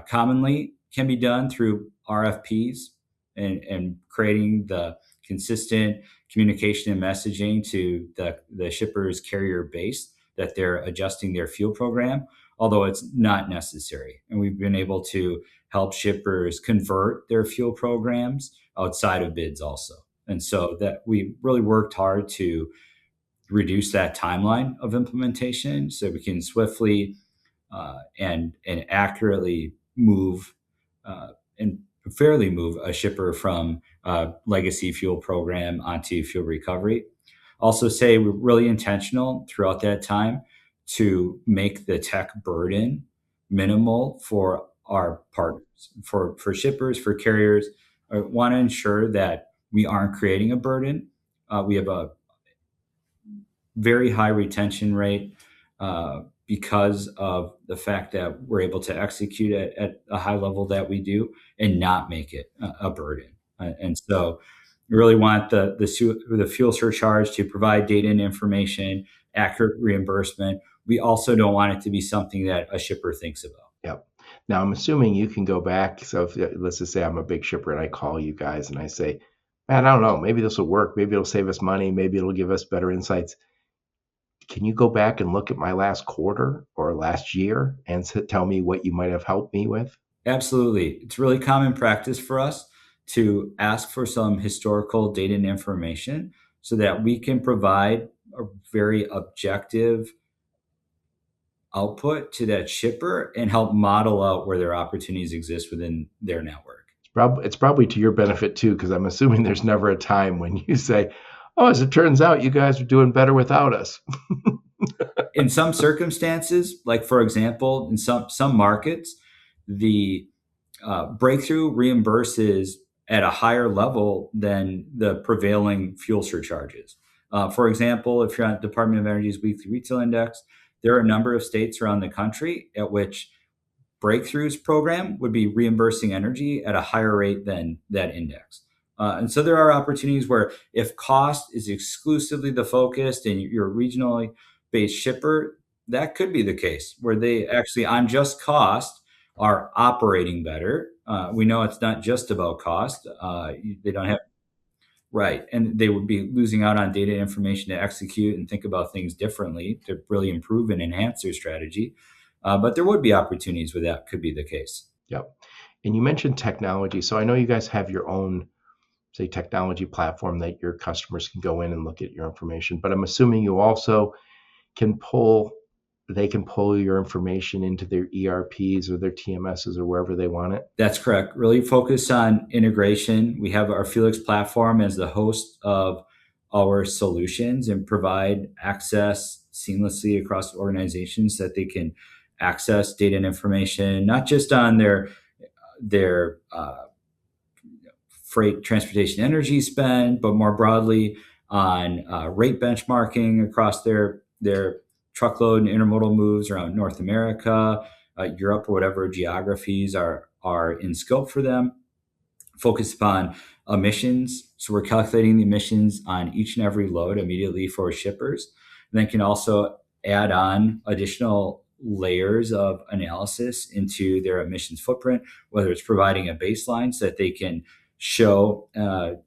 Commonly can be done through RFPs and creating the consistent communication and messaging to the shipper's carrier base that they're adjusting their fuel program, although it's not necessary. And we've been able to help shippers convert their fuel programs outside of bids also. And so that we really worked hard to reduce that timeline of implementation so we can swiftly and accurately move and fairly move a shipper from legacy fuel program onto fuel recovery. Also say we're really intentional throughout that time to make the tech burden minimal for our partners, for shippers, for carriers. I want to ensure that we aren't creating a burden. We have a very high retention rate because of the fact that we're able to execute at a high level that we do and not make it a burden. And so we really want the fuel surcharge to provide data and information, accurate reimbursement. We also don't want it to be something that a shipper thinks about. Yep. Now I'm assuming you can go back. So let's just say I'm a big shipper and I call you guys and I say, man, I don't know, maybe this will work. Maybe it'll save us money. Maybe it'll give us better insights. Can you go back and look at my last quarter or last year and tell me what you might have helped me with? Absolutely. It's really common practice for us to ask for some historical data and information so that we can provide a very objective output to that shipper and help model out where their opportunities exist within their network. It's probably to your benefit too, because I'm assuming there's never a time when you say, oh, as it turns out, you guys are doing better without us. In some circumstances, like for example, in some markets, the breakthrough reimburses at a higher level than the prevailing fuel surcharges. For example, if you're on Department of Energy's weekly retail index, there are a number of states around the country at which Breakthrough's program would be reimbursing energy at a higher rate than that index. And so there are opportunities where if cost is exclusively the focus and you're a regionally based shipper, that could be the case where they actually on just cost are operating better. We know it's not just about cost. They don't have right. And they would be losing out on data and information to execute and think about things differently to really improve and enhance their strategy. But there would be opportunities where that could be the case. Yep. And you mentioned technology. So I know you guys have your own, say, technology platform that your customers can go in and look at your information. But I'm assuming you also they can pull your information into their ERPs or their TMSs or wherever they want it. That's correct. Really focus on integration. We have our Felix platform as the host of our solutions and provide access seamlessly across organizations that they can access data and information, not just on their freight, transportation, energy spend, but more broadly on rate benchmarking across their truckload and intermodal moves around North America, Europe, or whatever geographies are in scope for them. Focus upon emissions. So we're calculating the emissions on each and every load immediately for shippers. And then can also add on additional layers of analysis into their emissions footprint, whether it's providing a baseline so that they can show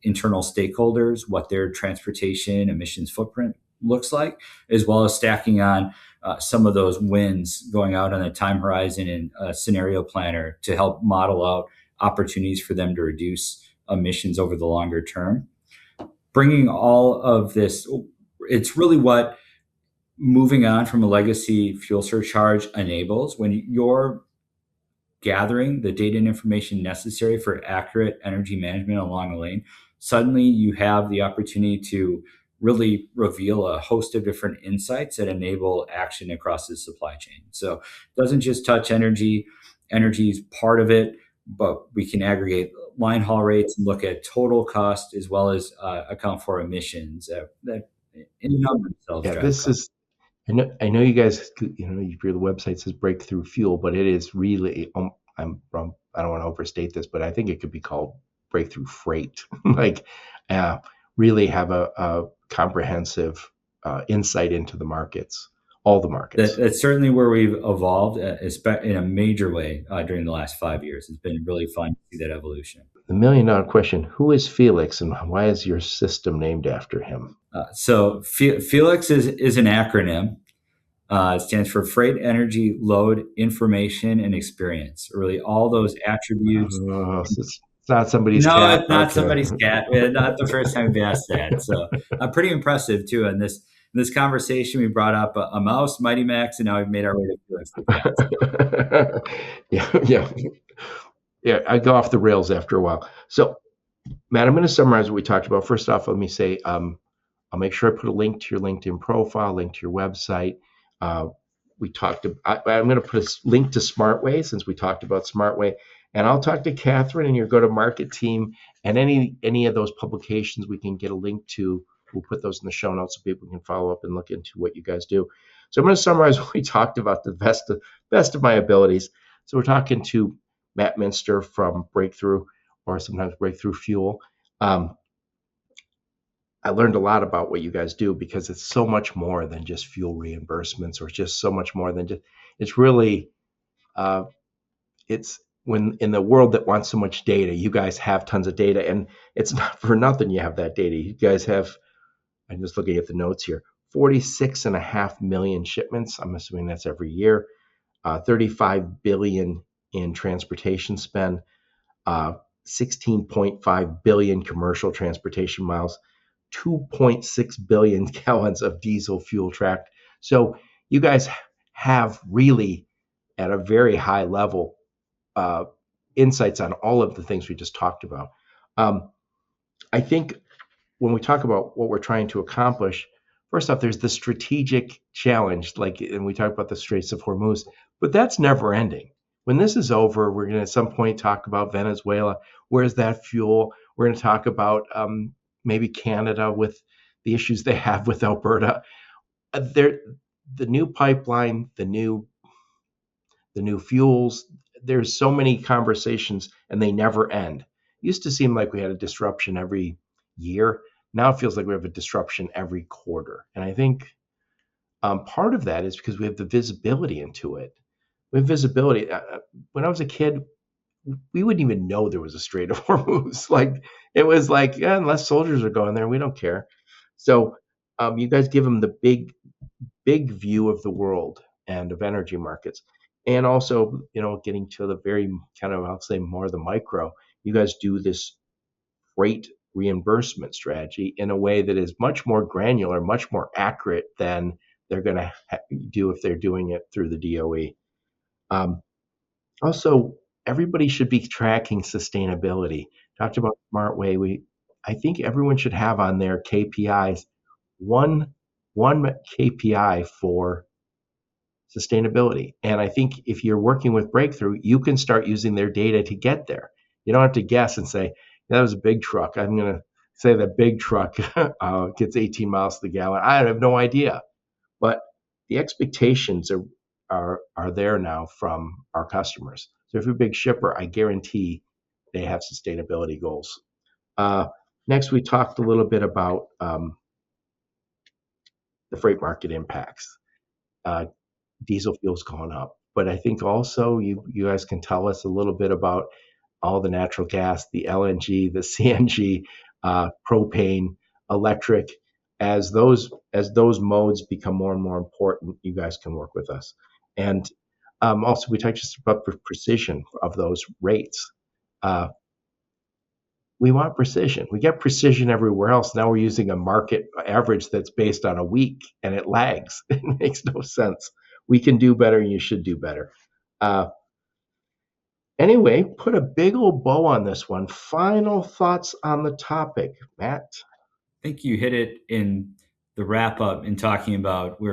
internal stakeholders what their transportation emissions footprint looks like, as well as stacking on some of those wins going out on a time horizon and a scenario planner to help model out opportunities for them to reduce emissions over the longer term. Bringing all of this, it's really what moving on from a legacy fuel surcharge enables. When you're gathering the data and information necessary for accurate energy management along the lane, suddenly you have the opportunity to really reveal a host of different insights that enable action across the supply chain. So it doesn't just touch energy, energy is part of it, but we can aggregate line haul rates and look at total cost as well as account for emissions that in and of themselves Yeah, drive this cost. is. I know you guys. Your website says breakthrough fuel, but it is really. I don't want to overstate this, but I think it could be called breakthrough freight. Like, uh, really have a comprehensive insight into the markets, all the markets. That's certainly where we've evolved in a major way during the last 5 years. It's been really fun to see that evolution. The million-dollar question: who is Felix, and why is your system named after him? Felix is an acronym. It stands for Freight, Energy, Load, Information, and Experience. Really, all those attributes. Oh, so it's not somebody's No, cat. it's not Okay. somebody's cat. Not the first time we've asked that. So, pretty impressive too. In this conversation, we brought up a mouse, Mighty Max, and now we've made our way to Felix the cat. Yeah, yeah, yeah. I go off the rails after a while. So, Matt, I'm going to summarize what we talked about. First off, let me say I'll make sure I put a link to your LinkedIn profile, link to your website. Uh, I'm going to put a link to SmartWay since we talked about SmartWay, and I'll talk to Catherine and your go-to-market team, and any of those publications we can get a link to. We'll put those in the show notes so people can follow up and look into what you guys do. So I'm going to summarize what we talked about the best of my abilities. So we're talking to Matt Muenster from Breakthrough, or sometimes Breakthrough Fuel. Um, I learned a lot about what you guys do because it's so much more than just fuel reimbursements, or just so much more than just. It's really, uh, it's when in the world that wants so much data, you guys have tons of data, and it's not for nothing you have that data. You guys have. I'm just looking at the notes here. 46.5 million shipments. I'm assuming that's every year. 35 billion in transportation spend. uh, 16.5 billion commercial transportation miles, 2.6 billion gallons of diesel fuel tracked. So you guys have really, at a very high level, uh, insights on all of the things we just talked about. Um, I think when we talk about what we're trying to accomplish, first off, there's the strategic challenge, like, and we talk about the Straits of Hormuz, but that's never ending. When this is over, we're going to at some point talk about Venezuela. Where's that fuel? We're going to talk about maybe Canada with the issues they have with Alberta. There, the new pipeline, the new fuels. There's so many conversations, and they never end. It used to seem like we had a disruption every year. Now it feels like we have a disruption every quarter. And I think part of that is because we have the visibility into it. We have visibility. When I was a kid, we wouldn't even know there was a Strait of Hormuz. Like, it was like, yeah, unless soldiers are going there, we don't care. So you guys give them the big view of the world and of energy markets. And also, getting to the very kind of, I'll say, more the micro, you guys do this freight reimbursement strategy in a way that is much more granular, much more accurate than they're going to do if they're doing it through the DOE. Also, everybody should be tracking sustainability. Talked about smart way. I think everyone should have on their KPIs one one KPI for sustainability. And I think if you're working with Breakthrough, you can start using their data to get there. You don't have to guess and say, that was a big truck. I'm going to say that big truck gets 18 miles to the gallon. I have no idea. But the expectations are there now from our customers. So if you're a big shipper, I guarantee they have sustainability goals. Uh, Next, we talked a little bit about the freight market impacts. Uh, diesel fuel's gone up. But I think also you guys can tell us a little bit about all the natural gas, the LNG, the CNG, propane, electric. As those modes become more and more important, you guys can work with us. And also, we talked just about the precision of those rates. Uh, we want precision. We get precision everywhere else. Now we're using a market average that's based on a week, and it lags. It makes no sense. We can do better, and you should do better. Uh, Anyway, put a big old bow on this one. Final thoughts on the topic, Matt? I think you hit it in the wrap up in talking about we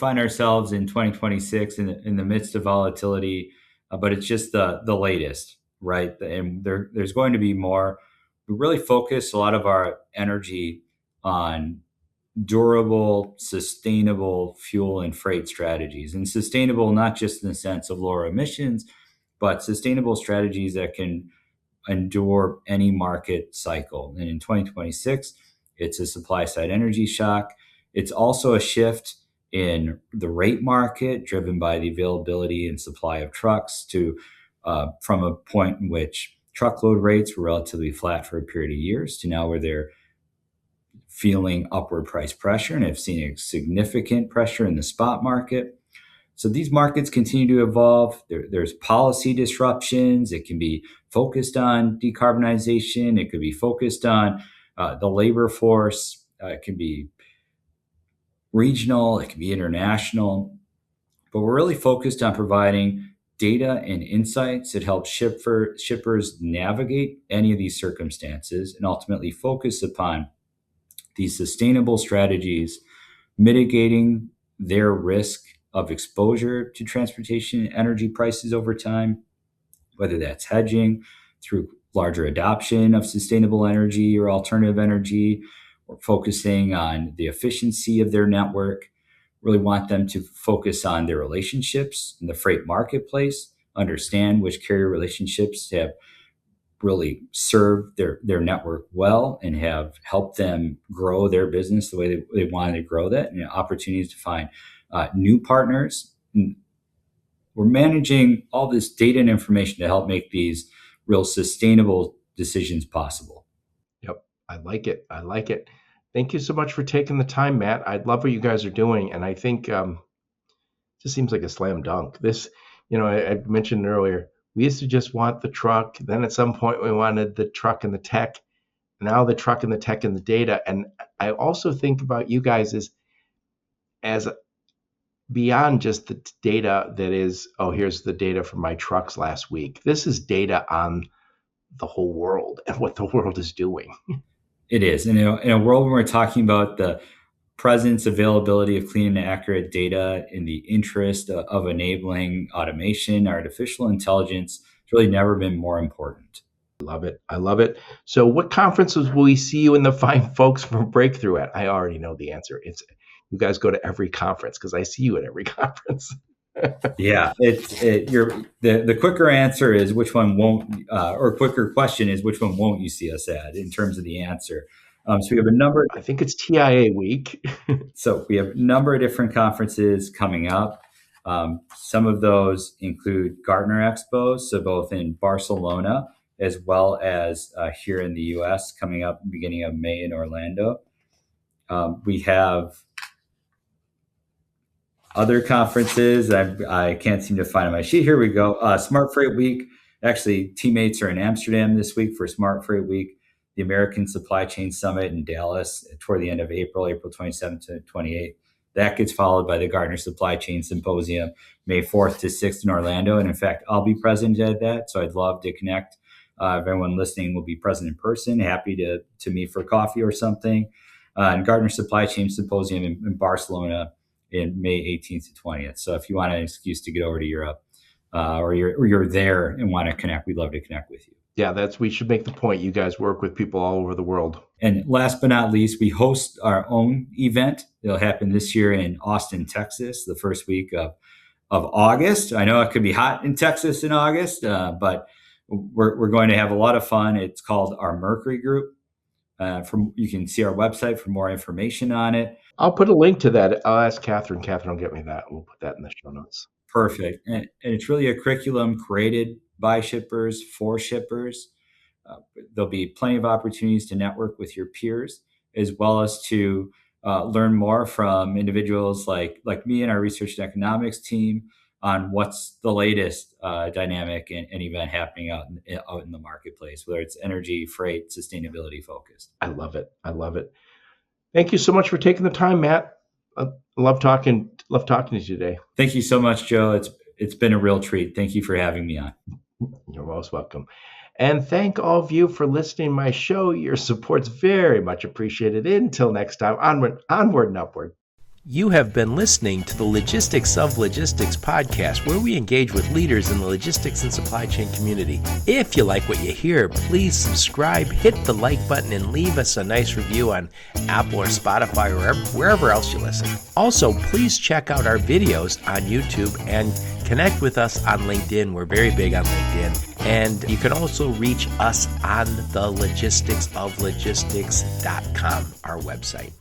find ourselves in 2026 in the midst of volatility, but it's just the latest, right? And there's going to be more. We really focus a lot of our energy on durable, sustainable fuel and freight strategies, and sustainable not just in the sense of lower emissions, but sustainable strategies that can endure any market cycle. And in 2026, it's a supply side energy shock. It's also a shift in the rate market driven by the availability and supply of trucks to from a point in which truckload rates were relatively flat for a period of years to now where they're feeling upward price pressure and have seen a significant pressure in the spot market. So these markets continue to evolve. There's policy disruptions. It can be focused on decarbonization. It could be focused on the labor force. It can be regional. It can be international. But we're really focused on providing data and insights that help shippers navigate any of these circumstances and ultimately focus upon these sustainable strategies, mitigating their risk of exposure to transportation and energy prices over time, whether that's hedging through larger adoption of sustainable energy or alternative energy, or focusing on the efficiency of their network. Really want them to focus on their relationships in the freight marketplace, understand which carrier relationships have really served their network well and have helped them grow their business the way they wanted to grow that, and opportunities to find new partners. And we're managing all this data and information to help make these real sustainable decisions possible. Yep, I like it. I like it. Thank you so much for taking the time, Matt. I love what you guys are doing, and I think just seems like a slam dunk. I mentioned earlier, we used to just want the truck. Then at some point, we wanted the truck and the tech. Now the truck and the tech and the data. And I also think about you guys as beyond just the data that is, oh, here's the data from my trucks last week. This is data on the whole world and what the world is doing. It is. And in a world where we're talking about the presence, availability of clean and accurate data in the interest of enabling automation, artificial intelligence, it's really never been more important. I love it. I love it. So what conferences will we see you and the fine folks from Breakthrough at? I already know the answer. It's you guys go to every conference because I see you at every conference. Yeah, the quicker answer is which one won't, or quicker question is which one won't you see us at in terms of the answer. So we have a number. I think it's TIA week. So we have a number of different conferences coming up. Some of those include Gartner Expos, so both in Barcelona as well as here in the U.S. coming up beginning of May in Orlando. We have other conferences. I can't seem to find on my sheet. Here we go. Smart Freight Week. Actually, teammates are in Amsterdam this week for Smart Freight Week. The American Supply Chain Summit in Dallas toward the end of April 27th to 28th. That gets followed by the Gartner Supply Chain Symposium, May 4th to 6th in Orlando. And in fact, I'll be present at that. So I'd love to connect. If everyone listening will be present in person, happy to meet for coffee or something. And Gartner Supply Chain Symposium in Barcelona in May 18th to 20th. So if you want an excuse to get over to Europe or you're there and want to connect, we'd love to connect with you. Yeah, we should make the point. You guys work with people all over the world. And last but not least, we host our own event. It'll happen this year in Austin, Texas, the first week of August. I know it could be hot in Texas in August, but we're going to have a lot of fun. It's called our Mercury Group. You can see our website for more information on it. I'll put a link to that. I'll ask Catherine. Catherine will get me that. We'll put that in the show notes. Perfect. And it's really a curriculum created by shippers for shippers. There'll be plenty of opportunities to network with your peers, as well as to learn more from individuals like me and our research and economics team on what's the latest dynamic and event happening out in the marketplace, whether it's energy, freight, sustainability focused. I love it. I love it. Thank you so much for taking the time, Matt. I love talking to you today. Thank you so much, Joe. It's been a real treat. Thank you for having me on. You're most welcome. And thank all of you for listening to my show. Your support's very much appreciated. Until next time, onward and upward. You have been listening to the Logistics of Logistics podcast, where we engage with leaders in the logistics and supply chain community. If you like what you hear, please subscribe, hit the like button, and leave us a nice review on Apple or Spotify or wherever else you listen. Also, please check out our videos on YouTube and connect with us on LinkedIn. We're very big on LinkedIn. And you can also reach us on the logisticsoflogistics.com, our website.